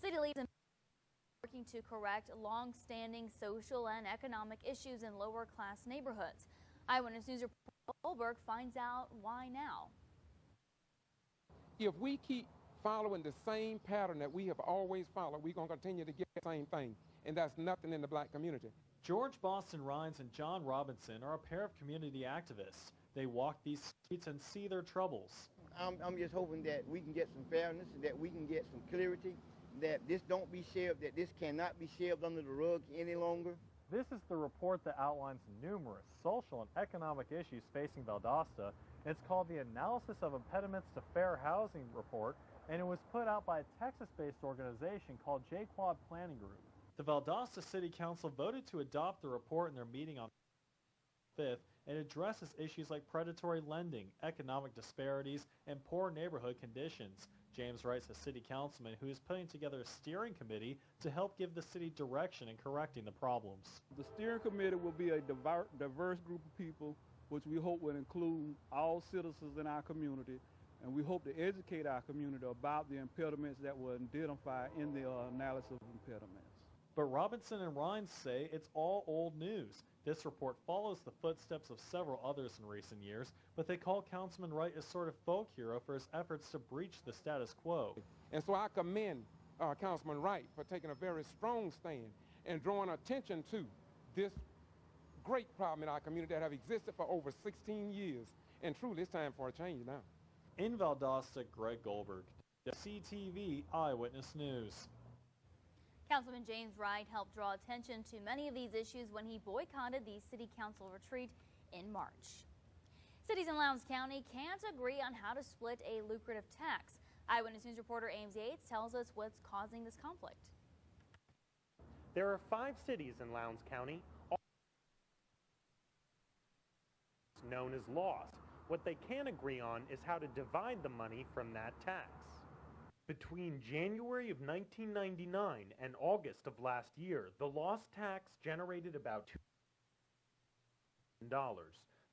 City leaders working to correct long-standing social and economic issues in lower-class neighborhoods. Eyewitness News reporter Goldberg finds out why now. If we keep following the same pattern that we have always followed, we're going to continue to get the same thing, and that's nothing in the black community. George Boston Rhines and John Robinson are a pair of community activists. They walk these streets and see their troubles. I'm just hoping that we can get some fairness, that we can get some clarity, that this don't be shoved, that this cannot be shoved under the rug any longer. This is the report that outlines numerous social and economic issues facing Valdosta. It's called the Analysis of Impediments to Fair Housing Report, and it was put out by a Texas-based organization called J.B.R. Planning Group. The Valdosta City Council voted to adopt the report in their meeting on 5th, and addresses issues like predatory lending, economic disparities, and poor neighborhood conditions. James Wright's a city councilman who is putting together a steering committee to help give the city direction in correcting the problems. The steering committee will be a diverse group of people, which we hope will include all citizens in our community, and we hope to educate our community about the impediments that were identified in the analysis of impediments. But Robinson and Rhines say it's all old news. This report follows the footsteps of several others in recent years, but they call Councilman Wright a sort of folk hero for his efforts to breach the status quo. And so I commend Councilman Wright for taking a very strong stand and drawing attention to this great problem in our community that have existed for over 16 years. And truly, it's time for a change now. In Valdosta, Greg Goldberg, CTV Eyewitness News. Councilman James Wright helped draw attention to many of these issues when he boycotted the City Council retreat in March. Cities in Lowndes County can't agree on how to split a lucrative tax. Eyewitness News reporter Ames Yates tells us what's causing this conflict. There are 5 cities in Lowndes County, all known as lost. What they can agree on is how to divide the money from that tax. Between January of 1999 and August of last year, the lost tax generated about $2 million.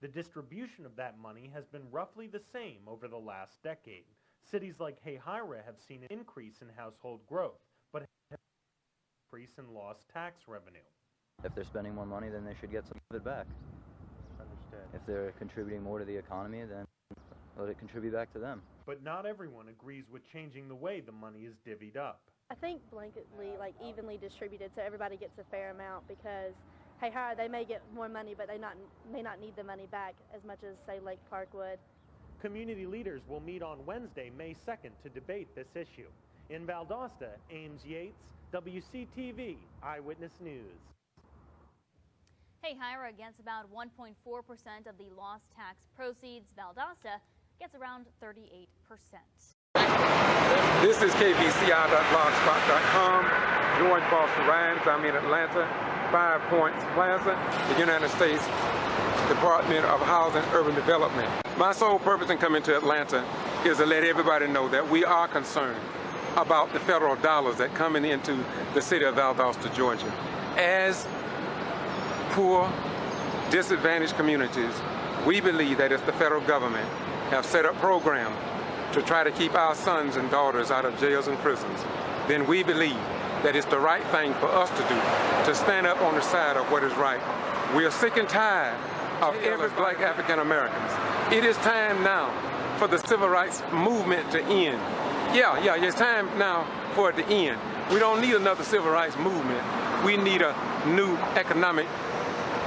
The distribution of that money has been roughly the same over the last decade. Cities like Hayhira have seen an increase in household growth, but an increase in lost tax revenue. If they're spending more money, then they should get some of it back. Understood. If they're contributing more to the economy, then let it contribute back to them. But not everyone agrees with changing the way the money is divvied up. I think blanketly, like evenly distributed so everybody gets a fair amount, because Hayhira, they may get more money, but they may not need the money back as much as, say, Lake Park would. Community leaders will meet on Wednesday, May 2nd, to debate this issue. In Valdosta, Ames Yates, WCTV Eyewitness News. Hayhira gets about 1.4% of the lost tax proceeds. Valdosta gets around 38%. This is KBCI.blogspot.com. George Boston Rhines. I'm in Atlanta, 5 Points Plaza, the United States Department of Housing and Urban Development. My sole purpose in coming to Atlanta is to let everybody know that we are concerned about the federal dollars that coming into the city of Valdosta, Georgia. As poor, disadvantaged communities, we believe that if the federal government have set up programs to try to keep our sons and daughters out of jails and prisons, then we believe that it's the right thing for us to do, to stand up on the side of what is right. We are sick and tired of every black African Americans. It is time now for the civil rights movement to end. It's time now for it to end. We don't need another civil rights movement. We need a new economic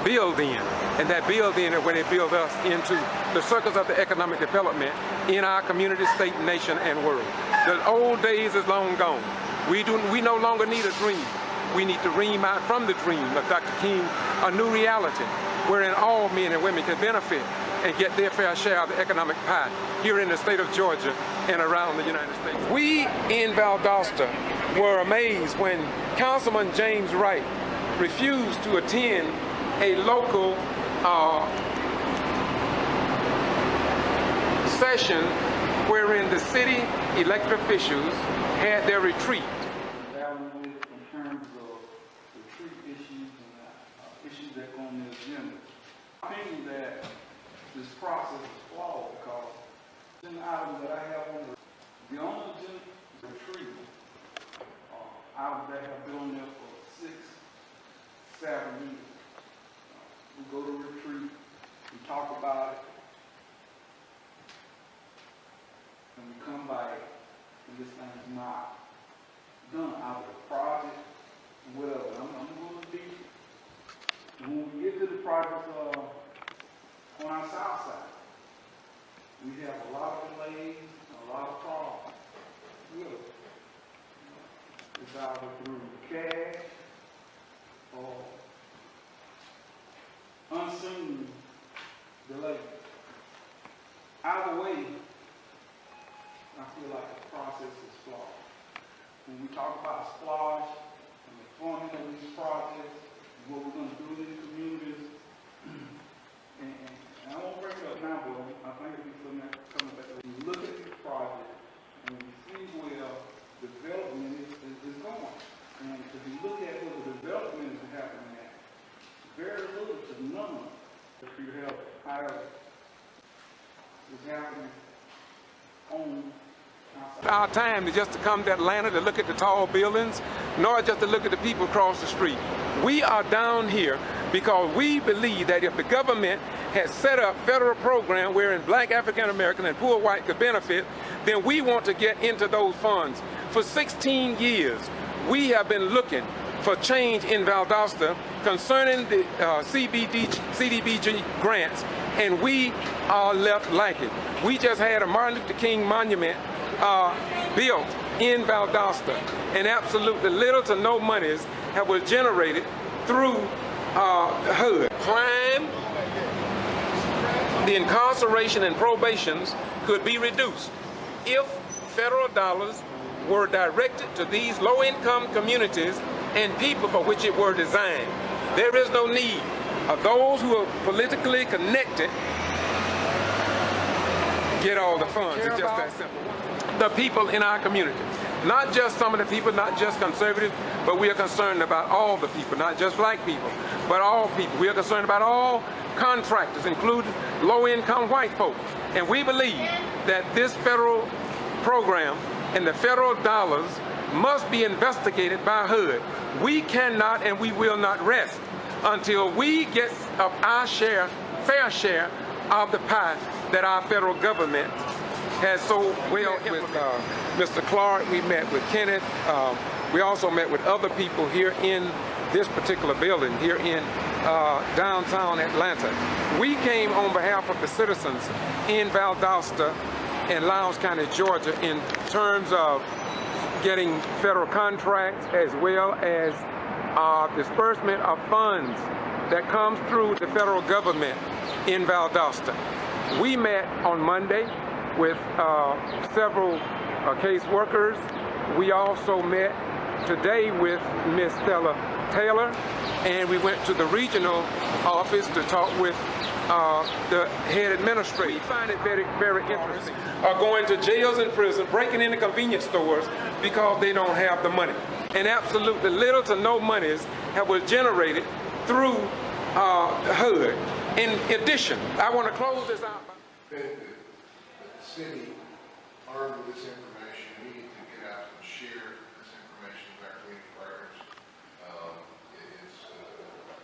build-in, and that build-in is when they build us into the circles of the economic development in our community, state, nation, and world. The old days is long gone. We no longer need a dream. We need to dream out from the dream of Dr. King a new reality wherein all men and women can benefit and get their fair share of the economic pie here in the state of Georgia and around the United States. We in Valdosta were amazed when Councilman James Wright refused to attend a local session wherein the city elected officials had their retreat. In terms of retreat issues and issues that go on the agenda. I think that this process is flawed because the items that I have on the agenda retreat, items that have been on there for 6, 7 years. We go to retreat, we talk about it, and we come back, and this thing is not done out of the project and whatever. I'm going to be, when we get to the project on our south side, we have a lot of delays, a lot of problems with it. It's either through cash or unseen delay. Either way, I feel like the process is flawed. When we talk about splash and the funding of these projects, and what we're going to do in these communities, and I won't bring it up now, but I think it'll be something that's coming back. When you look at these projects and you see where development is going, and if you look at where the development is happening at, very little to none if you have how it's happening on our time is just to come to Atlanta to look at the tall buildings, nor just to look at the people across the street. We are down here because we believe that if the government had set up federal program wherein black African American and poor white could benefit, then we want to get into those funds. For 16 years, we have been looking for change in Valdosta concerning the CDBG grants, and we are left lacking. We just had a Martin Luther King monument built in Valdosta, and absolutely little to no monies have been generated through HUD. Crime, the incarceration and probations could be reduced if federal dollars were directed to these low-income communities and people for which it were designed. There is no need of those who are politically connected get all the funds. It's just that simple. The people in our community. Not just some of the people, not just conservatives, but we are concerned about all the people, not just black people, but all people. We are concerned about all contractors, including low-income white folks. And we believe that this federal program and the federal dollars must be investigated by HUD. We cannot and we will not rest until we get our share, fair share of the pie that our federal government has so well implemented. With Mr. Clark, we met with Kenneth. We also met with other people here in this particular building, here in downtown Atlanta. We came on behalf of the citizens in Valdosta and Lowndes County, Georgia, in terms of getting federal contracts as well as disbursement of funds that comes through the federal government in Valdosta. We met on Monday with several case workers. We also met today with Ms. Stella Taylor, and we went to the regional office to talk with the head administrator. We find it very, very interesting. Are going to jails and prisons, breaking into convenience stores because they don't have the money. And absolutely little to no monies have been generated through HUD. In addition, I want to close this out. The city, armed with this information, we need to get out and share this information with our community partners.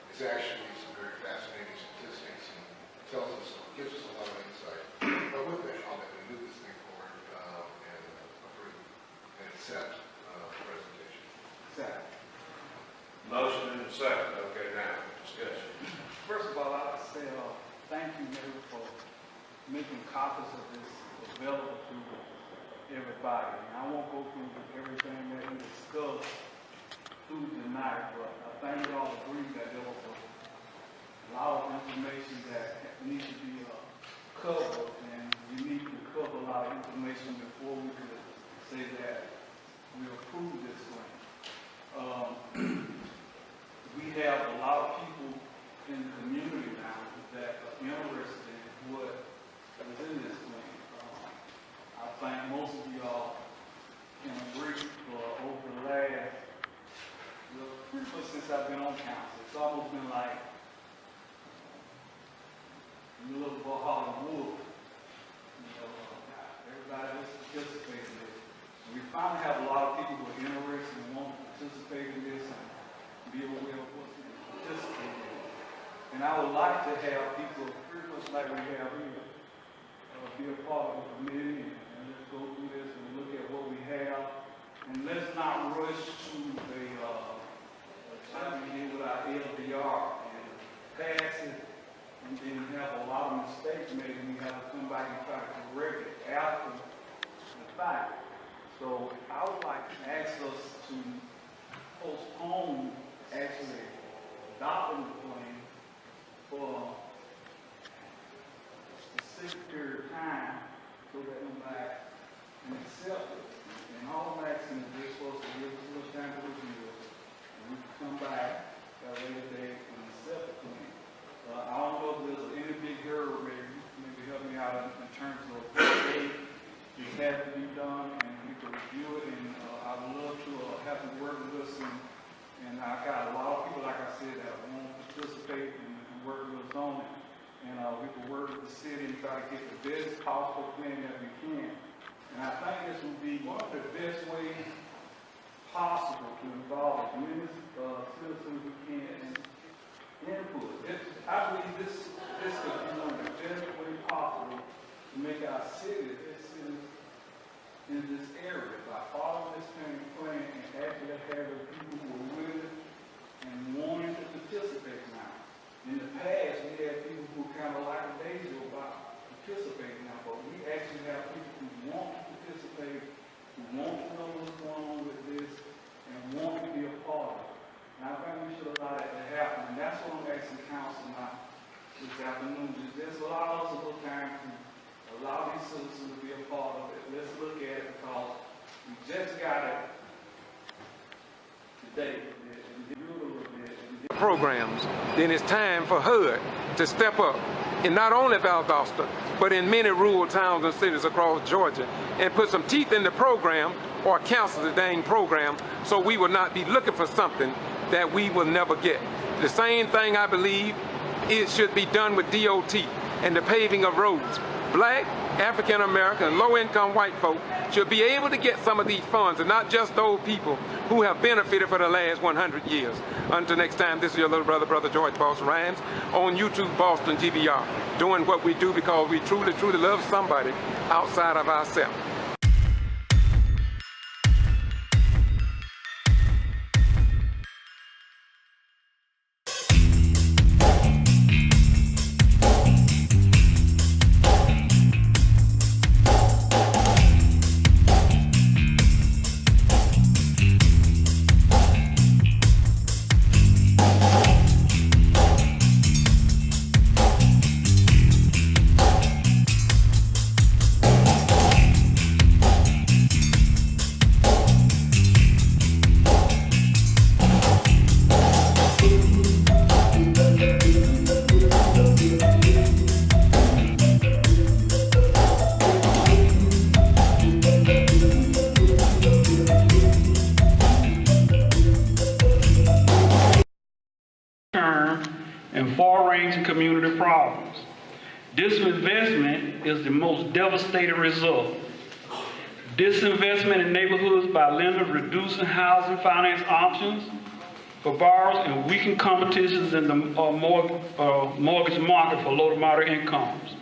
It's actually some very fascinating statistics and gives us a lot of insight. But with that, I'll let we move this thing forward and approve and accept the presentation. Second. Motion and a second. Okay, now discussion. First of all, I'd like to say thank you, Mayor, for making copies of this available to everybody. And I won't go through everything that we discussed through tonight, but I think we all agree that there was a lot of information that needs to be cover, and you need to cover a lot of information before we could say that we approve this grant. We have a lot of people in the community now that are interested in what is in this grant. I think most of y'all can agree for over the last, well, pretty much since I've been on council, it's almost been like a little bit Hollywood. You know, everybody just participates in this. We finally have a lot of people who are interested and want to participate in this and be aware of what's participating in it. And I would like to have people pretty much like we have here, be a part of the committee and let's go through this and look at what we have. And let's not rush to a time we did with our G.B.R. and pass it and then have a lot of mistakes made and we have to come back and try to correct it after the fact. So I would like to ask us to postpone actually adopting the plan for a specific period of time so that we back and accept it. And all I'm asking is we're supposed to give us a little time to review it and we can come back at a later date and accept the plan. I don't know if there's any big hurdle where you maybe help me out in terms of what date this has to be done and we can review it, and I would love to have you work with us, and I got a lot of people, like I said, that want to participate and work with us on it, and we can work with the city and try to get the best possible plan that we can. And I think this would be one of the best ways possible to involve as many citizens we can and input. I believe this could be one of the best ways possible to make our city in this area by following this kind of plan and actually having people who are willing and wanting to participate now. In the past, we had people who kind of like a daisy about participating now, but we actually have people who want to participate, who want to know what's going on with this, and want to be a part of it. And I think we should allow that to happen, and that's what I'm asking council now this afternoon. Just allow us a little time to allow these citizens to be a part of it. Let's look at it because we just got it today. Programs, then it's time for HUD to step up in not only Valdosta, but in many rural towns and cities across Georgia and put some teeth in the program or cancel the dang program so we will not be looking for something that we will never get. The same thing I believe it should be done with DOT and the paving of roads. Black, African American, low-income white folk should be able to get some of these funds, and not just those people who have benefited for the last 100 years. Until next time, this is your little brother, Brother George Boston Rhymes, on YouTube, Boston G.B.R, doing what we do because we truly, truly love somebody outside of ourselves. And far-ranging community problems. Disinvestment is the most devastating result. Disinvestment in neighborhoods by lenders reducing housing finance options for borrowers and weakening competitions in the mortgage market for low to moderate incomes.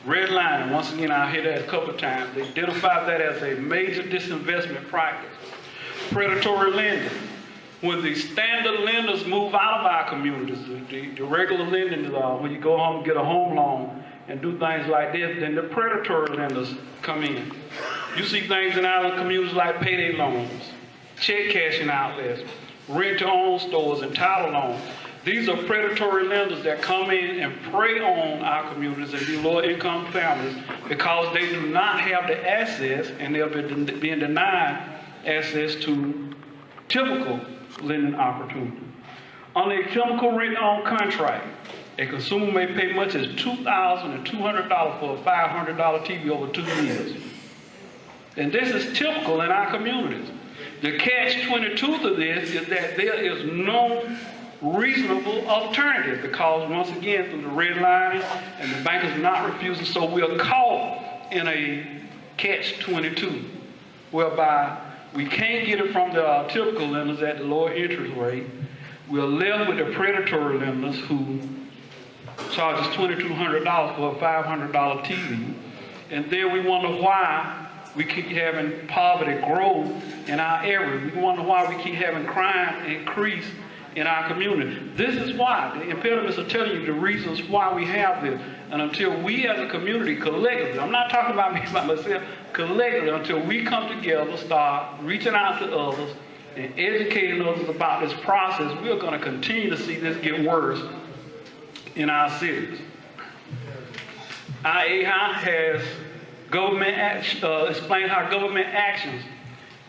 Redlining, once again, I hear that a couple of times. They identify that as a major disinvestment practice. Predatory lending. When the standard lenders move out of our communities, the regular lending, when you go home and get a home loan and do things like this, then the predatory lenders come in. You see things in our communities like payday loans, check cashing outlets, rent-to-own stores, and title loans. These are predatory lenders that come in and prey on our communities and these lower income families because they do not have the access and they're being denied access to typical lending opportunities. On a typical rent-on contract, a consumer may pay much as $2,200 for a $500 TV over 2 years. And this is typical in our communities. The catch-22 to this is that there is no reasonable alternative because, once again, through the redlining and the bankers not refusing, so we are caught in a catch-22 whereby we can't get it from the typical lenders at the lower interest rate. We're left with the predatory lenders who charges $2,200 for a $500 TV, and then we wonder why we keep having poverty grow in our area. We wonder why we keep having crime increase in our community. This is why. The impediments are telling you the reasons why we have this. And until we as a community collectively, I'm not talking about me by myself, collectively, until we come together, start reaching out to others and educating others about this process, we're going to continue to see this get worse in our cities. IAHI has government explained how government actions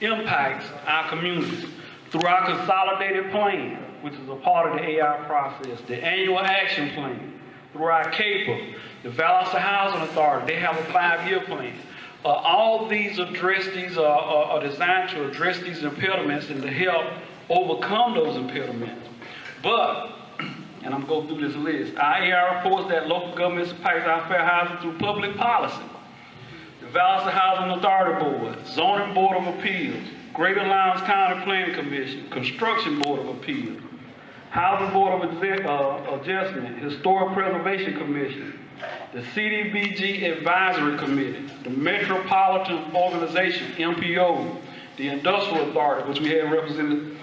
impacts our communities through our consolidated plan, which is a part of the AI process, the annual action plan, through our CAPA, the Valdosta Housing Authority, they have a 5-year plan. All these address these are designed to address these impediments and to help overcome those impediments. But, and I'm going to go through this list, IAR reports that local governments impact our fair housing through public policy. The Valdosta Housing Authority Board, Zoning Board of Appeals, Greater Lowndes County Planning Commission, Construction Board of Appeals, Housing Board of Adjustment, Historic Preservation Commission, the CDBG Advisory Committee, the Metropolitan Organization, MPO, the Industrial Authority, which we have represented.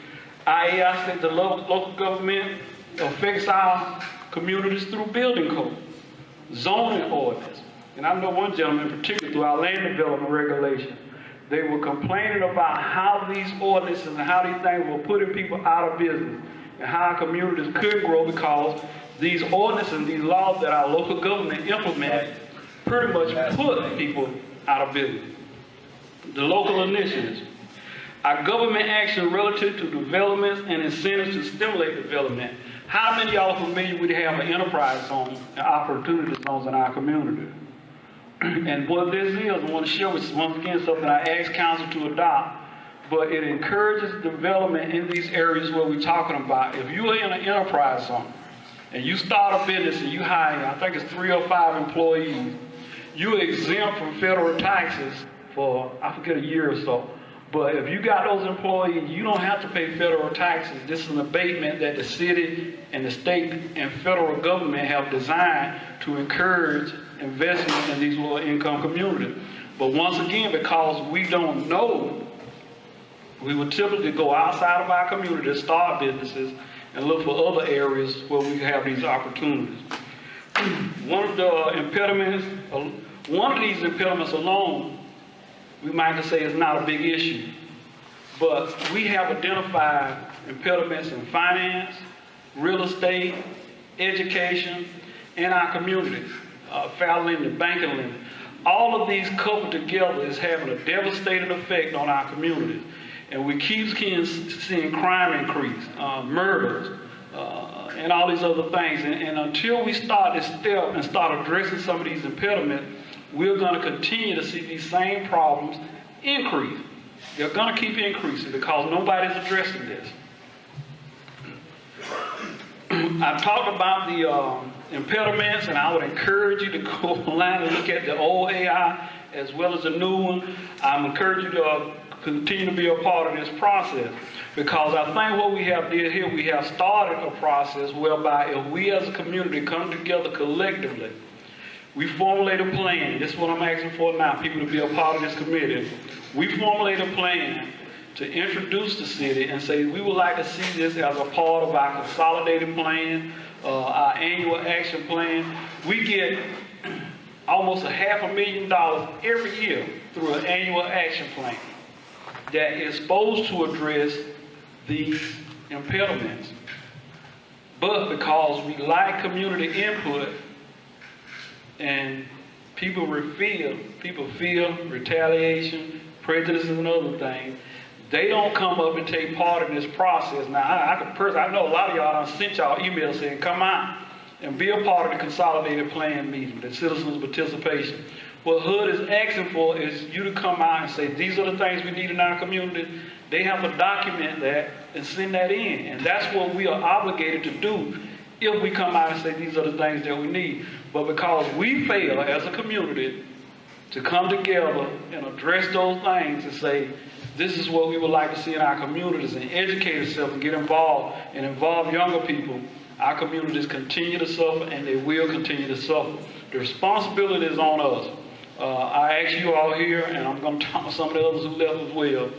IAI said the local government affects our communities through building code, zoning ordinance. And I know one gentleman in particular through our land development regulation. They were complaining about how these ordinances and how these things were putting people out of business and how our communities could grow because these ordinances and these laws that our local government implement pretty much put people out of business. The local initiatives. Our government action relative to developments and incentives to stimulate development. How many of y'all are familiar with having enterprise zones and opportunity zones in our community? And what this is, I want to share with you, once again, something I asked council to adopt, but it encourages development in these areas where we're talking about. If you are in an enterprise zone and you start a business and you hire, I think it's 3 or 5 employees, you're exempt from federal taxes for, I forget, a year or so. But if you got those employees, you don't have to pay federal taxes. This is an abatement that the city and the state and federal government have designed to encourage investment in these lower income communities. But once again, because we don't know, we would typically go outside of our community to start businesses and look for other areas where we have these opportunities. One of these impediments alone, we might just say is not a big issue, but we have identified impediments in finance, real estate, education, and our communities, fair lending, banking lending. All of these coupled together is having a devastating effect on our communities. And we keep seeing crime increase, murders, and all these other things. And until we start this step and start addressing some of these impediments, we're going to continue to see these same problems increase. They're going to keep increasing because nobody's addressing this. I've talked about the impediments, and I would encourage you to go online and look at the old AI as well as the new one. I'm encouraging you to continue to be a part of this process, because I think what we have did here, we have started a process whereby if we as a community come together collectively, we formulate a plan. This is what I'm asking for now, people to be a part of this committee. We formulate a plan to introduce the city and say we would like to see this as a part of our consolidated plan, our annual action plan. We get almost $500,000 every year through an annual action plan that is supposed to address these impediments. But because we lack community input and people feel retaliation, prejudice, and other things, they don't come up and take part in this process. Now, I know a lot of y'all done sent y'all emails saying, come out and be a part of the consolidated plan meeting, the citizens' participation. What HUD is asking for is you to come out and say, these are the things we need in our community. They have to document that and send that in. And that's what we are obligated to do if we come out and say these are the things that we need. But because we fail as a community to come together and address those things and say, this is what we would like to see in our communities, and educate ourselves and get involved and involve younger people, our communities continue to suffer, and they will continue to suffer. The responsibility is on us. I ask you all here, and I'm going to talk to some of the others who left as well,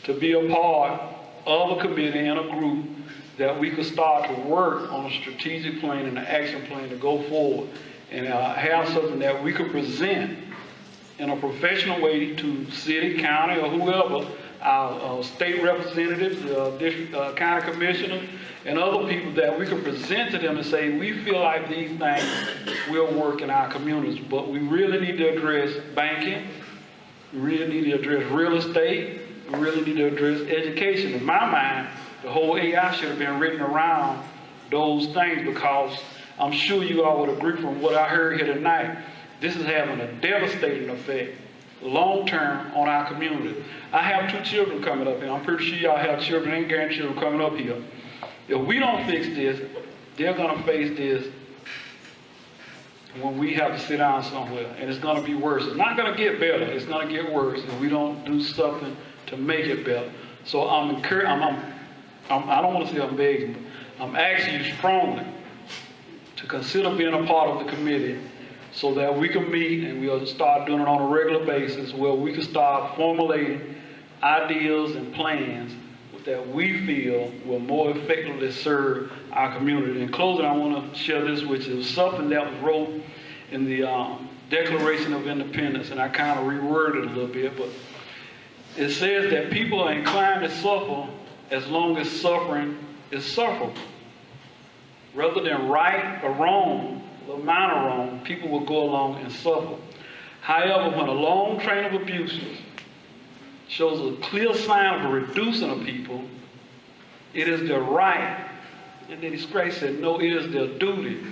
to be a part of a committee and a group that we could start to work on a strategic plan and an action plan to go forward and have something that we could present in a professional way to city, county, or whoever, our state representatives, district county commissioners, and other people, that we can present to them and say, we feel like these things will work in our communities, but we really need to address banking, we really need to address real estate, we really need to address education. In my mind, the whole AI should have been written around those things, because I'm sure you all would agree from what I heard here tonight, this is having a devastating effect long-term on our community. I have 2 children coming up, and I'm pretty sure y'all have children and grandchildren coming up here. If we don't fix this, they're going to face this when we have to sit down somewhere, and it's going to be worse. It's not going to get better. It's going to get worse if we don't do something to make it better. So I don't want to say I'm begging, but I'm asking you strongly to consider being a part of the committee, so that we can meet and we'll start doing it on a regular basis, where we can start formulating ideas and plans that we feel will more effectively serve our community. In closing, I want to share this, which is something that was wrote in the Declaration of Independence, and I kind of reworded it a little bit, but it says that people are inclined to suffer as long as suffering is sufferable. Rather than right or wrong, the amount of wrong, people will go along and suffer. However, when a long train of abuses shows a clear sign of a reducing of people, it is their right, and then Grace said, no, it is their duty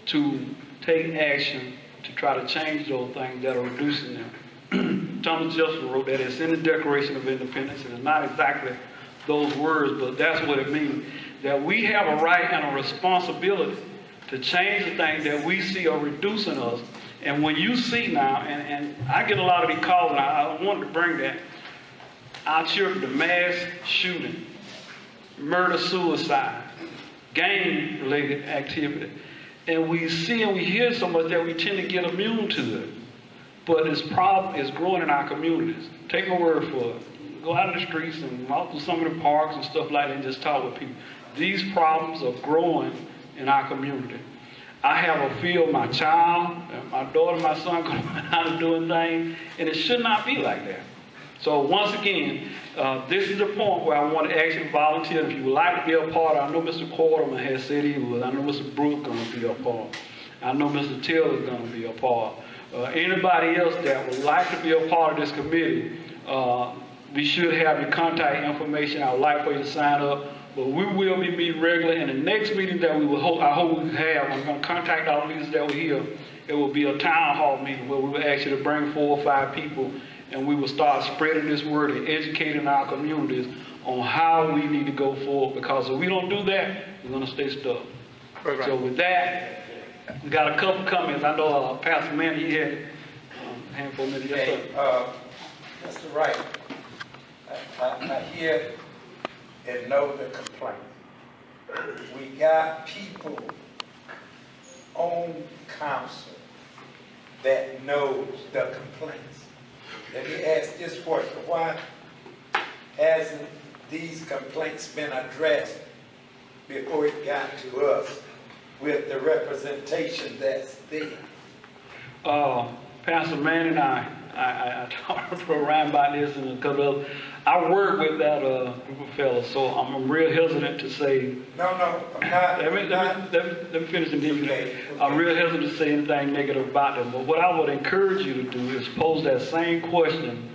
to take action to try to change those things that are reducing them. Thomas Jefferson wrote that. It's in the Declaration of Independence, and it's not exactly those words, but that's what it means. That we have a right and a responsibility to change the things that we see are reducing us. And when you see now, and I get a lot of these calls, and I wanted to bring that, our children, the mass shooting, murder, suicide, gang-related activity. And we see and we hear so much that we tend to get immune to it. But this problem is growing in our communities. Take my word for it. Go out in the streets and walk through some of the parks and stuff like that and just talk with people. These problems are growing in our community. I have a feel my child, my daughter, my son going out and doing things, and it should not be like that. So once again, this is the point where I want to actually volunteer. If you would like to be a part, I know Mr. Quarterman has said he would. I know Mr. Brooks going to be a part. I know Mr. Taylor is going to be a part. Anybody else that would like to be a part of this committee, we should have your contact information. I would like for you to sign up. But we will be meeting regularly, and the next meeting that we will hope, I hope we have, I'm going to contact all leaders that were here. It will be a town hall meeting where we will ask you to bring 4 or 5 people, and we will start spreading this word and educating our communities on how we need to go forward. Because if we don't do that, we're going to stay stuck. Right. So with that, we got a couple comments. I know Pastor Manny, he had a handful of minutes. Hey, Mr. Wright, I hear and know the complaint. We got people on council that knows the complaints. Let me ask this question. Why hasn't these complaints been addressed before it got to us with the representation that's there? Pastor Manny and I talked around about this, and because I work with that group of fellas, so I'm real hesitant to say. No, I'm not. Let me finish and then you. Okay. I'm real hesitant to say anything negative about them. But what I would encourage you to do is pose that same question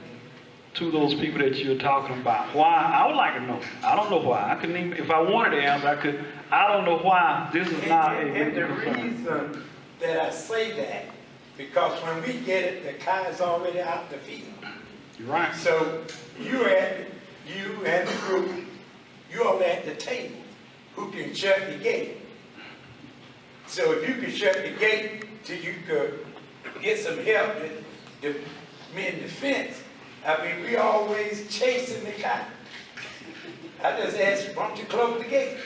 to those people that you're talking about. Why? I would like to know. I don't know why. I couldn't even, if I wanted to answer, I could. I don't know why this is not a And the concern. reason that I say that, because when we get it, the guy's already out the field. You're right. So you and the group, you all at the table who can shut the gate. So if you can shut the gate till you could get some help to mend the fence, I mean, we always chasing the guy. I just ask, why don't you close the gate?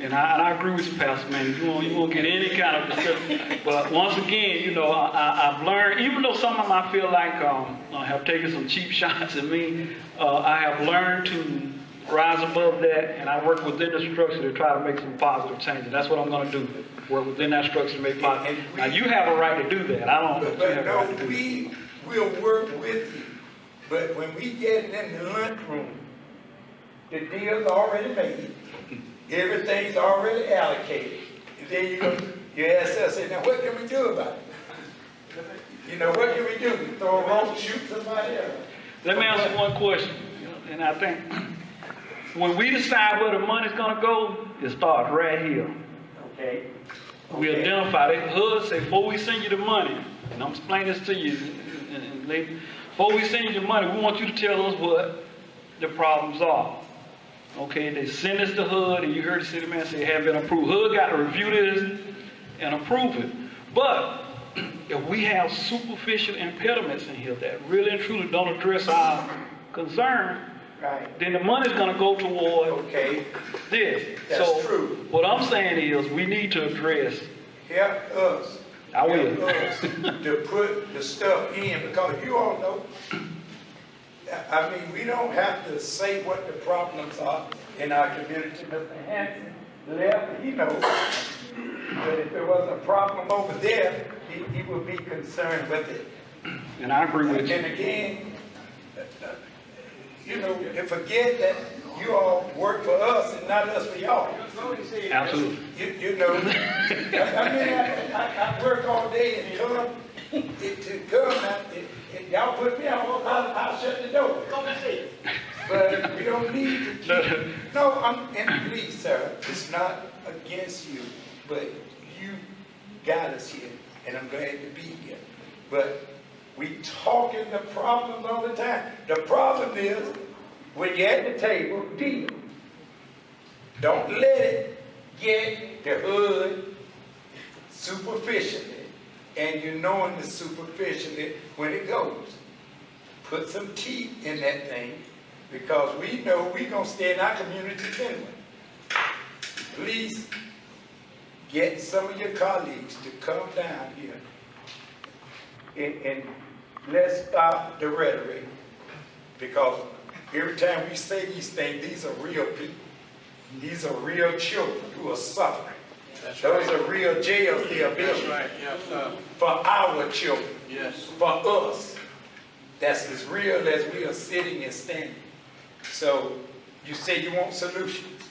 And I agree with you, Pastor, man. You won't get any kind of discussion. But once again, you know, I've learned, even though some of them I feel like have taken some cheap shots at me, I have learned to rise above that, and I work within the structure to try to make some positive changes. That's what I'm going to do. Work within that structure to make positive. Now, you have a right to do that. I don't. But no, we will work with you. But when we get in the lunchroom, the deal's already made. Everything's already allocated. And then you ask us, say, now what can we do about it? You know, what can we do? We throw a rope, shoot somebody else. Let me answer one question. And I think when we decide where the money's going to go, it starts right here. Okay. We identify that. HUD say, before we send you the money, and I'm explaining this to you, before we send you the money, we want you to tell us what the problems are. Okay, they send us to HUD, and you heard the city man say it hadn't been approved. HUD got to review this and approve it. But if we have superficial impediments in here that really and truly don't address our concern, right, then the money's going to go toward this. That's so true. What I'm saying is we need to address. Help us. I will. Help us to put the stuff in, because you all know, I mean, we don't have to say what the problems are in our community. Mr. Hanson left, he knows. But if there was a problem over there, he would be concerned with it. And I agree with you. And again, you know, forget that you all work for us and not us for y'all. Absolutely. You know, I mean, I work all day and come and y'all put me out, I'll shut the door. But we don't need to keep, and please, sir, it's not against you, but you got us here, and I'm glad to be here. But we talking the problems all the time. The problem is, when you're at the table, deal. Don't let it get the hood superficially, and you knowing the superficially when it goes. Put some teeth in that thing, because we know we're going to stay in our communities anyway. Please get some of your colleagues to come down here and let's stop the rhetoric, because every time we say these things, these are real people. These are real children who are suffering. Those are real jails they are building. For our children. Yes. For us. That's as real as we are sitting and standing. So you say you want solutions.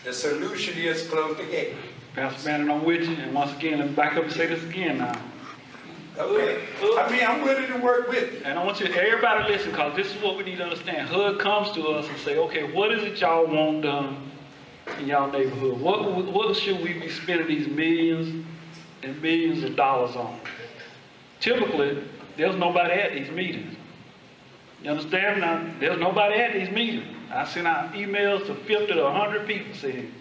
The solution is close the gate. Pastor Bannon, I'm with you. And once again, let me back up and say this again now. Okay. I mean, I'm willing to work with you. And I want you, everybody listen, because this is what we need to understand. HUD comes to us and say, okay, what is it y'all want done in y'all neighborhood? What should we be spending these millions and millions of dollars on? Typically, there's nobody at these meetings. You understand now? There's nobody at these meetings. I sent out emails to 50 to 100 people saying,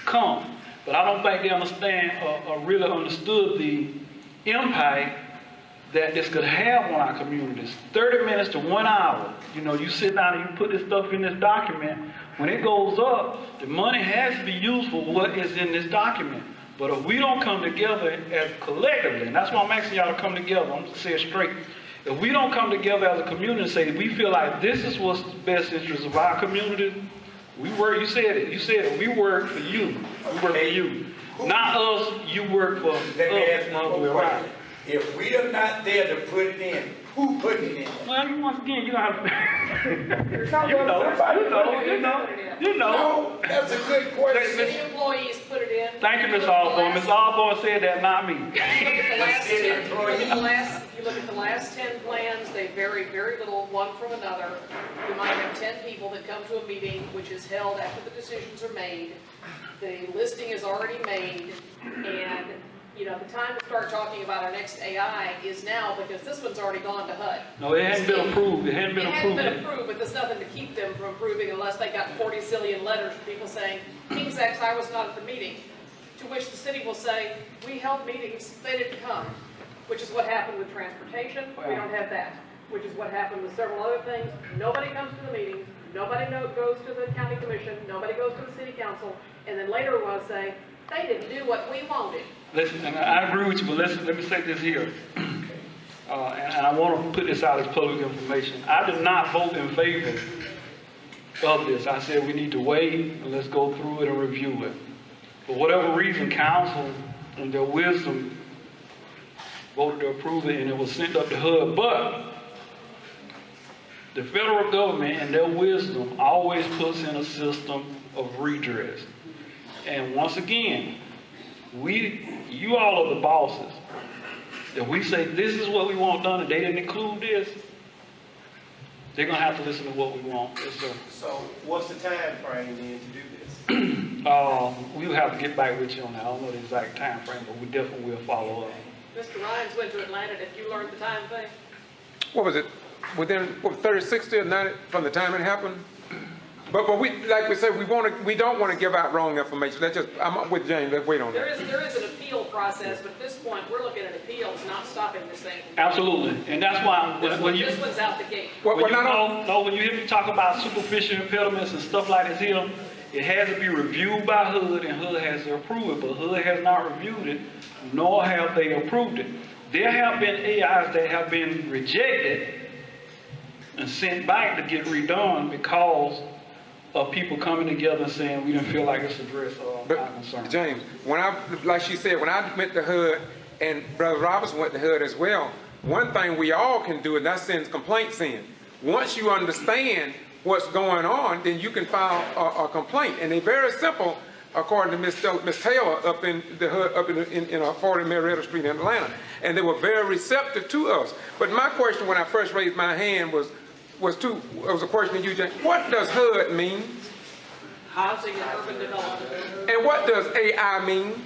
come. But I don't think they understand or really understood the impact that this could have on our communities. 30 minutes to 1 hour. You know, you sit down and you put this stuff in this document. When it goes up, the money has to be used for what is in this document. But if we don't come together as collectively, and that's why I'm asking y'all to come together, I'm going to say it straight. If we don't come together as a community and say, we feel like this is what's the best interest of our community, we work, you said it, we work for you. We work for you. Not us, you work for us. Let me ask you one question. If we are not there to put it in, Who put it in? Well, once again, you don't have to. You know. No, that's a good question. City employees put it in. Thank you, Ms. Osborne. Ms. Osborne said that, not me. If you look at the last 10 plans, they vary very little one from another. You might have 10 people that come to a meeting, which is held after the decisions are made. The listing is already made, and you know, the time to start talking about our next AI is now, because this one's already gone to HUD. No, it hadn't been approved. It hadn't been approved. It hadn't been approved, but there's nothing to keep them from approving unless they got 40 zillion letters from people saying, King's X, I was not at the meeting. To which the city will say, we held meetings, they didn't come. Which is what happened with transportation. We don't have that. Which is what happened with several other things. Nobody comes to the meetings. Nobody goes to the county commission. Nobody goes to the city council. And then later we'll say, they didn't do what we wanted. Listen, and I agree with you, but let me say this here. And I want to put this out as public information. I did not vote in favor of this. I said we need to wait and let's go through it and review it. For whatever reason, council, in their wisdom, voted to approve it, and it was sent up to HUD. But the federal government, in their wisdom, always puts in a system of redress. And once again, you all are the bosses. If we say this is what we want done and they didn't include this, they're going to have to listen to what we want. Yes, sir. So what's the time frame then to do this? We'll have to get back with you on that. I don't know the exact time frame, but we definitely will follow up. Mr. Rhines went to Atlanta. Did you learn the time thing? What was it? Within 30, 60, or 90 from the time it happened? But we, like we said, we don't want to give out wrong information. I'm with James. Let's wait on that. There is an appeal process, but at this point, we're looking at appeals, not stopping this thing. Absolutely, and that's why This one's out the gate. when you hear me talk about superficial impediments and stuff like this here, it has to be reviewed by HUD, and HUD has to approve it. But HUD has not reviewed it, nor have they approved it. There have been AIs that have been rejected and sent back to get redone because of people coming together and saying we didn't feel like it's addressed our concern. James, like she said, when I went to HUD and Brother Robertson went to HUD as well, one thing we all can do is not send complaints in. Once you understand what's going on, then you can file a complaint. And they're very simple, according to Miss Taylor up in the HUD, up in 40 Marietta Street in Atlanta. And they were very receptive to us. But my question when I first raised my hand was a question to you, James. What does HUD mean? Housing and Urban Development. And what does AI mean?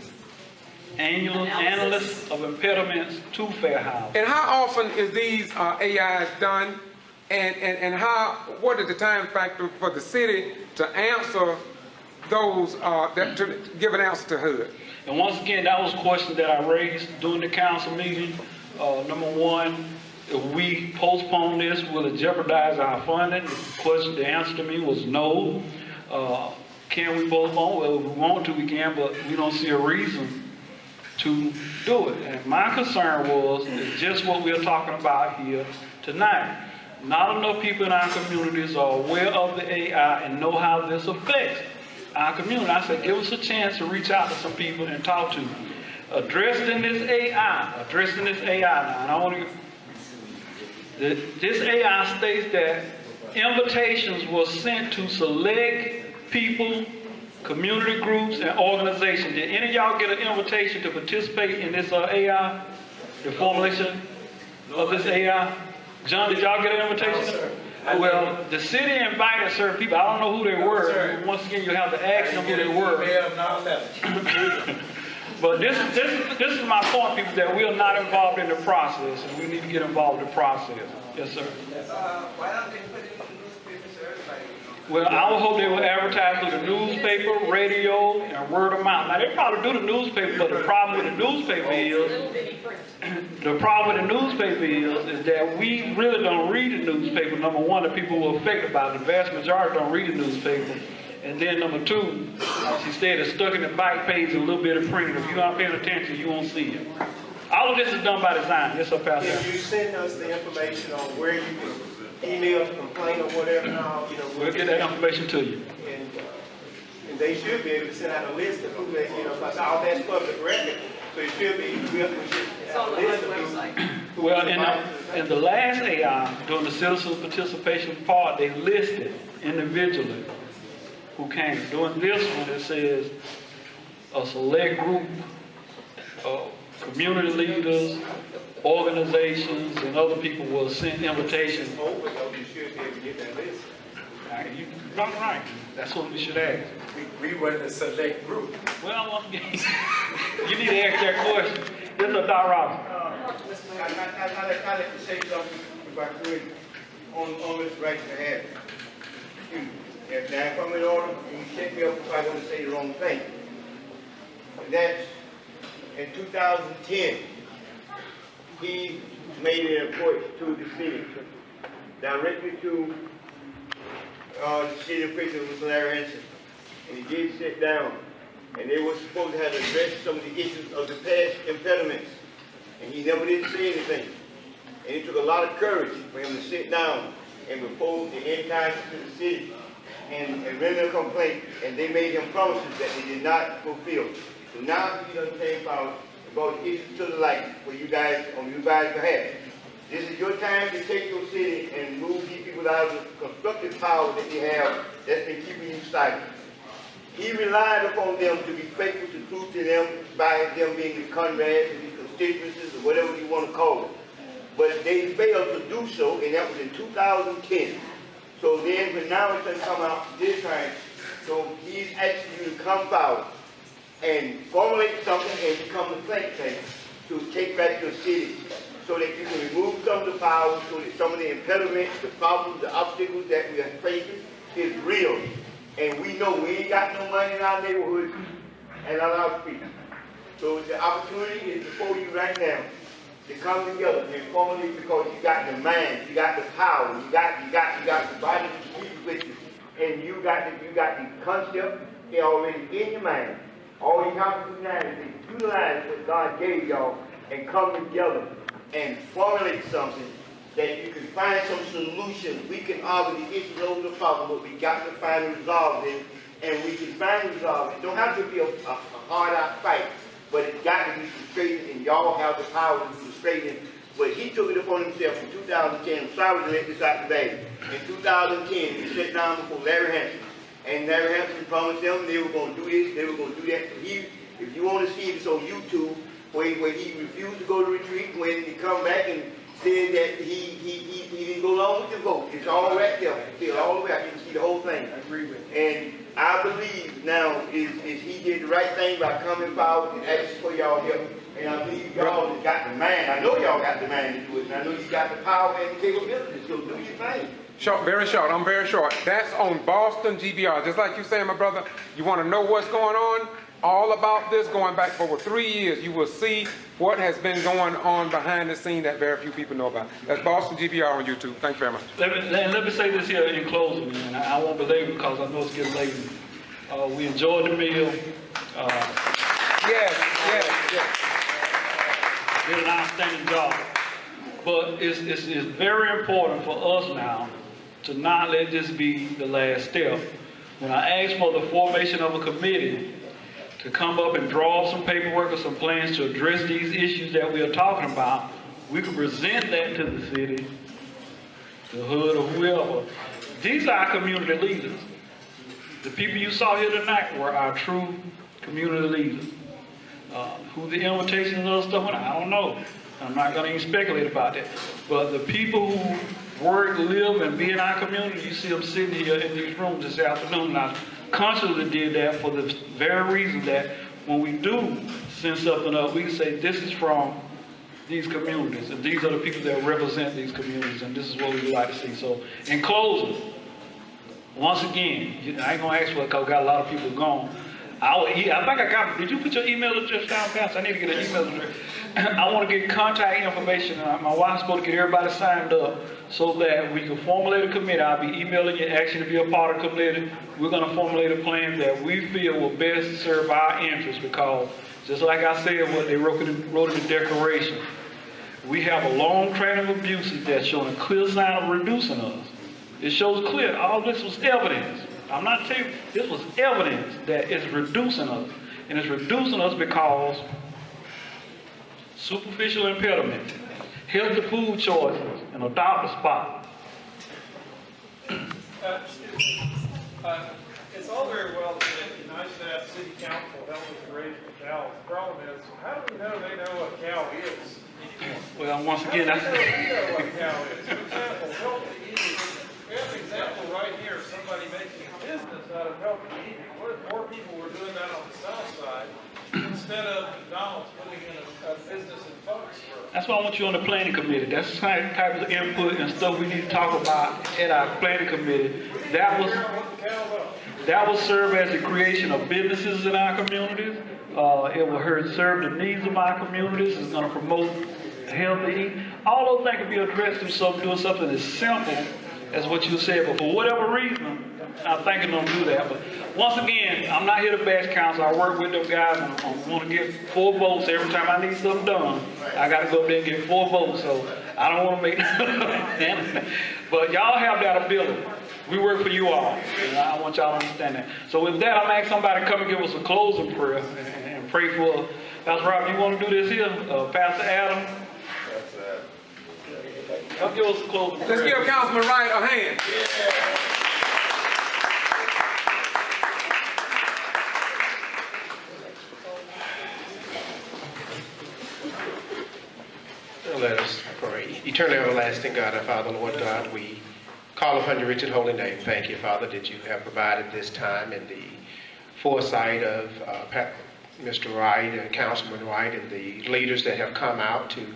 Annual Analysis of Impediments to Fair Housing. And how often is these AIs done? And what is the time factor for the city to answer those, to give an answer to HUD? And once again, that was a question that I raised during the council meeting. Number one, if we postpone this, will it jeopardize our funding? The answer to me was no. Can we postpone? Well, if we want to, we can, but we don't see a reason to do it. And my concern is just what we're talking about here tonight. Not enough people in our communities are aware of the AI and know how this affects our community. I said, give us a chance to reach out to some people and talk to them. Addressed in this AI now, and I want to. This AI states that invitations were sent to select people, community groups, and organizations. Did any of y'all get an invitation to participate in this AI, the formulation of this AI? John, did y'all get an invitation? No, well, the city invited certain people. I don't know who they were. Once again, you have to ask them who they were. But this is my point, people, that we are not involved in the process, and we need to get involved in the process. Yes, sir. Why don't they put it in the newspaper so everybody knows? Well, I would hope they would advertise through the newspaper, radio, and word of mouth. Now, they probably do the newspaper, but the problem with the newspaper is that we really don't read the newspaper. Number one, the people who are affected by it, the vast majority don't read the newspaper. And then number two, as she said, it's stuck in the back page and a little bit of printing. If you're not paying attention, you won't see it. All of this is done by design. Yes, sir, Pastor. If you send us the information on where you can email, complain, or whatever, we'll get that information to you. And they should be able to send out a list of who they, because all that's public record. So it should be, we should have a list of website. Well, in the last AI, during the citizen participation part, they listed individually who came. During this one, it says a select group of community leaders, organizations, and other people will send invitations. You right. That's what we should ask. We were the select group. Well, you need to ask that question. This is Dr. Robinson. I'd like to say something, if I could, on this right to have. Excuse me. If now I come in order, you set me up if I want to say the wrong thing. That's in 2010, he made an approach to the city, directly to the city official, Mr. Larry Hanson. And he did sit down, and they were supposed to have addressed some of the issues of the past impediments. And he never did say anything. And it took a lot of courage for him to sit down and propose the entire to the city and render a complaint, and they made him promises that they did not fulfill. So now he doesn't take about the issues to the light for you guys on you guys' behalf. This is your time to take your city and move these people out of the constructive power that they have that's been keeping you stagnant. He relied upon them to be faithful to truth to them by them being the Conrads and the constituencies or whatever you want to call it. But they failed to do so, and that was in 2010. So then, but now it's going to come out this time. So he's asking you to come forward and formulate something and become a think tank to take back your city so that you can remove some of the power, so that some of the impediments, the problems, the obstacles that we are facing is real. And we know we ain't got no money in our neighborhood and on our streets. So the opportunity is before you right now to come together and formulate, because you got the mind, you got the power, you got the body to keep with you, and you got the concept already in your mind. All you have to do now is to utilize what God gave y'all and come together and formulate something that you can find some solutions. We can argue the issues over the problem, but we got to find a resolve in, and we can find a resolve. It don't have to be a hard-out fight, but it's got to be frustrated, and y'all have the power to do the straightening. But he took it upon himself in 2010. I'm sorry to let this out today. In 2010, he sat down before Larry Hanson. And Larry Hanson promised them they were going to do this, they were going to do that. If you want to see it, it's on YouTube, where he refused to go to retreat, when he come back and said that he didn't go along with the vote. It's all right there. It's all the way out. You can see the whole thing. I agree with it. And I believe now is he did the right thing by coming forward and asking for y'all help. And I believe y'all has got the mind. I know y'all got the mind to do it. And I know you got the power and the capabilities. So do your thing. Short, very short. I'm very short. That's on Boston G.B.R. Just like you saying, my brother, you want to know what's going on? All about this going back for over 3 years. You will see what has been going on behind the scene that very few people know about. That's Boston G.B.R. on YouTube. Thank you very much. Let me say this here in closing, man. I won't belabor because I know it's getting late. We enjoyed the meal. Yes. Did an outstanding job. But it's very important for us now to not let this be the last step. When I asked for the formation of a committee to come up and draw some paperwork or some plans to address these issues that we are talking about, we can present that to the city, the hood, or whoever. These are our community leaders. The people you saw here tonight were our true community leaders. Who the invitations and other stuff went, I don't know. I'm not going to even speculate about that. But the people who work, live, and be in our community, you see them sitting here in these rooms this afternoon. And I consciously did that for the very reason that when we do send something up, we can say this is from these communities, and these are the people that represent these communities, and this is what we would like to see. So, in closing, once again, I ain't going to ask for it because we got a lot of people gone. I think I got it. Did you put your email address down, Pastor? I need to get an email address. I want to get contact information. My wife's supposed to get everybody signed up so that we can formulate a committee. I'll be emailing you, asking you to be a part of the committee. We're going to formulate a plan that we feel will best serve our interests, because just like I said, what they wrote in the declaration, we have a long train of abuses that's showing a clear sign of reducing us. It shows clear. All this was evidence. I'm not telling you, this was evidence that it's reducing us. And it's reducing us because superficial impediments healthy food choices, and a doctor spot. It's all very well said, nice to have city council help with raising cows. The problem is, how do we know they know what a cow is? Well, once again, How do we know what a cow is? For example, healthy eating. We have an example right here, somebody making a business out of healthy eating. What if more people were doing that on the south side instead of McDonald's putting in a business in Foxborough? That's why I want you on the planning committee. That's the type of input and stuff we need to talk about at our planning committee. That will serve as the creation of businesses in our communities. It will serve the needs of our communities. It's going to promote healthy eating. All those things can be addressed through doing something as simple as what you said. But for whatever reason, I think it's going to do that. But once again, I'm not here to bash council. I work with them guys. I want to get 4 votes every time I need something done. I got to go up there and get 4 votes. So I don't want to make but y'all have that ability. We work for you all, and I want y'all to understand that. So with that, I'm going to ask somebody to come and give us a closing prayer and pray for Pastor Rob. You want to do this here? Pastor Adam? Come give us a closing prayer. Let's give Councilman Wright a hand. Let us pray. Eternal everlasting God, our Father, Lord God, we call upon your rich and holy name. Thank you, Father, that you have provided this time and the foresight of Mr. Wright and Councilman Wright and the leaders that have come out to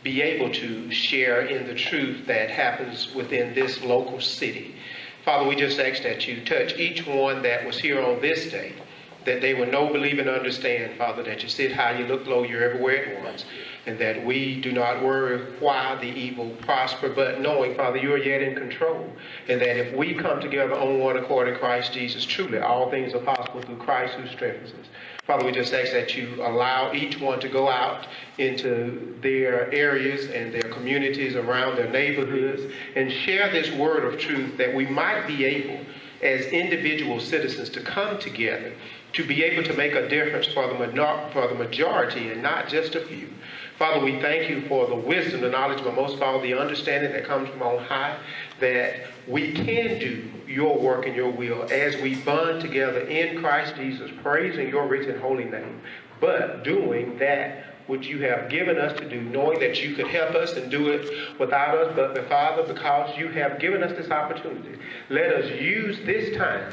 be able to share in the truth that happens within this local city. Father, we just ask that you touch each one that was here on this day, that they will know, believe, and understand, Father, that you sit high, you look low, you're everywhere at once, and that we do not worry why the evil prosper, but knowing, Father, you are yet in control, and that if we come together on one accord in Christ Jesus, truly all things are possible through Christ who strengthens us. Father, we just ask that you allow each one to go out into their areas and their communities around their neighborhoods and share this word of truth, that we might be able, as individual citizens, to come together to be able to make a difference for the majority and not just a few. Father, we thank you for the wisdom, the knowledge, but most of all the understanding that comes from on high, that we can do your work and your will as we bond together in Christ Jesus, praising your rich and holy name, but doing that which you have given us to do, knowing that you could help us and do it without us, but Father, because you have given us this opportunity, let us use this time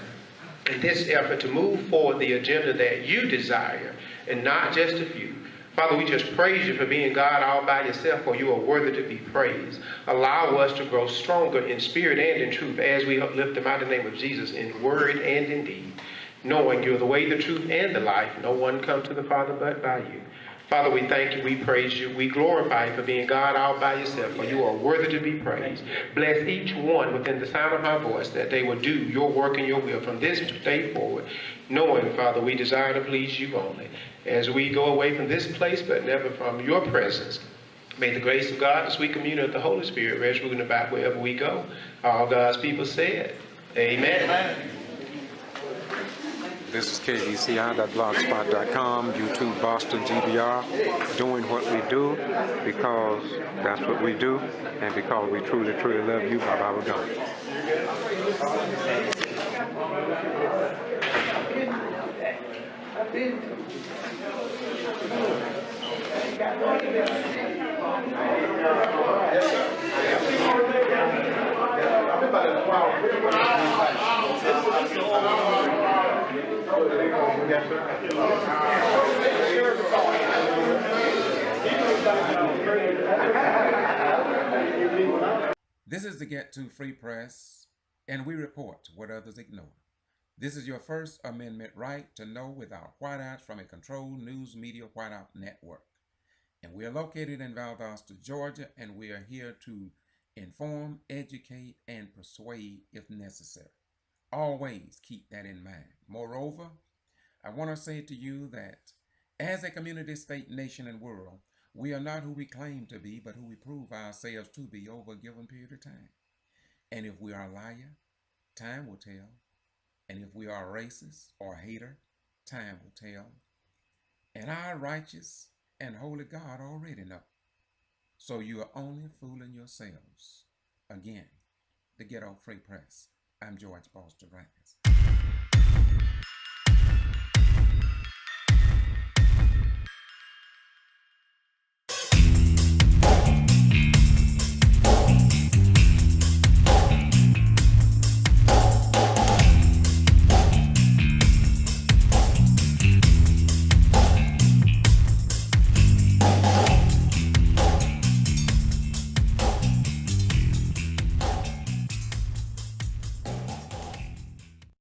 and this effort to move forward the agenda that you desire and not just a few. Father, we just praise you for being God all by yourself, for you are worthy to be praised. Allow us to grow stronger in spirit and in truth as we uplift the mighty name of Jesus in word and in deed, knowing you're the way, the truth, and the life. No one comes to the Father but by you. Father, we thank you, we praise you, we glorify you for being God all by yourself, for you are worthy to be praised. Bless each one within the sound of my voice, that they will do your work and your will from this day forward, knowing, Father, we desire to please you only. As we go away from this place, but never from your presence, may the grace of God, the sweet communion of the Holy Spirit rest ruling about wherever we go. All God's people said, amen. Amen. This is KBCI.blogspot.com, YouTube Boston G.B.R. doing what we do because that's what we do and because we truly, truly love you. Bye-bye, we're done. This is the Get To Free Press, and we report what others ignore. This is your First Amendment right to know without whiteouts from a controlled news media whiteout network. And we are located in Valdosta, Georgia, and we are here to inform, educate, and persuade if necessary. Always keep that in mind. Moreover, I want to say to you that as a community, state, nation, and world, we are not who we claim to be, but who we prove ourselves to be over a given period of time. And if we are a liar, time will tell. And if we are a racist or a hater, time will tell. And our righteous and holy God already know. So you are only fooling yourselves. Again, the Ghetto Free Press. I'm George Foster Rice.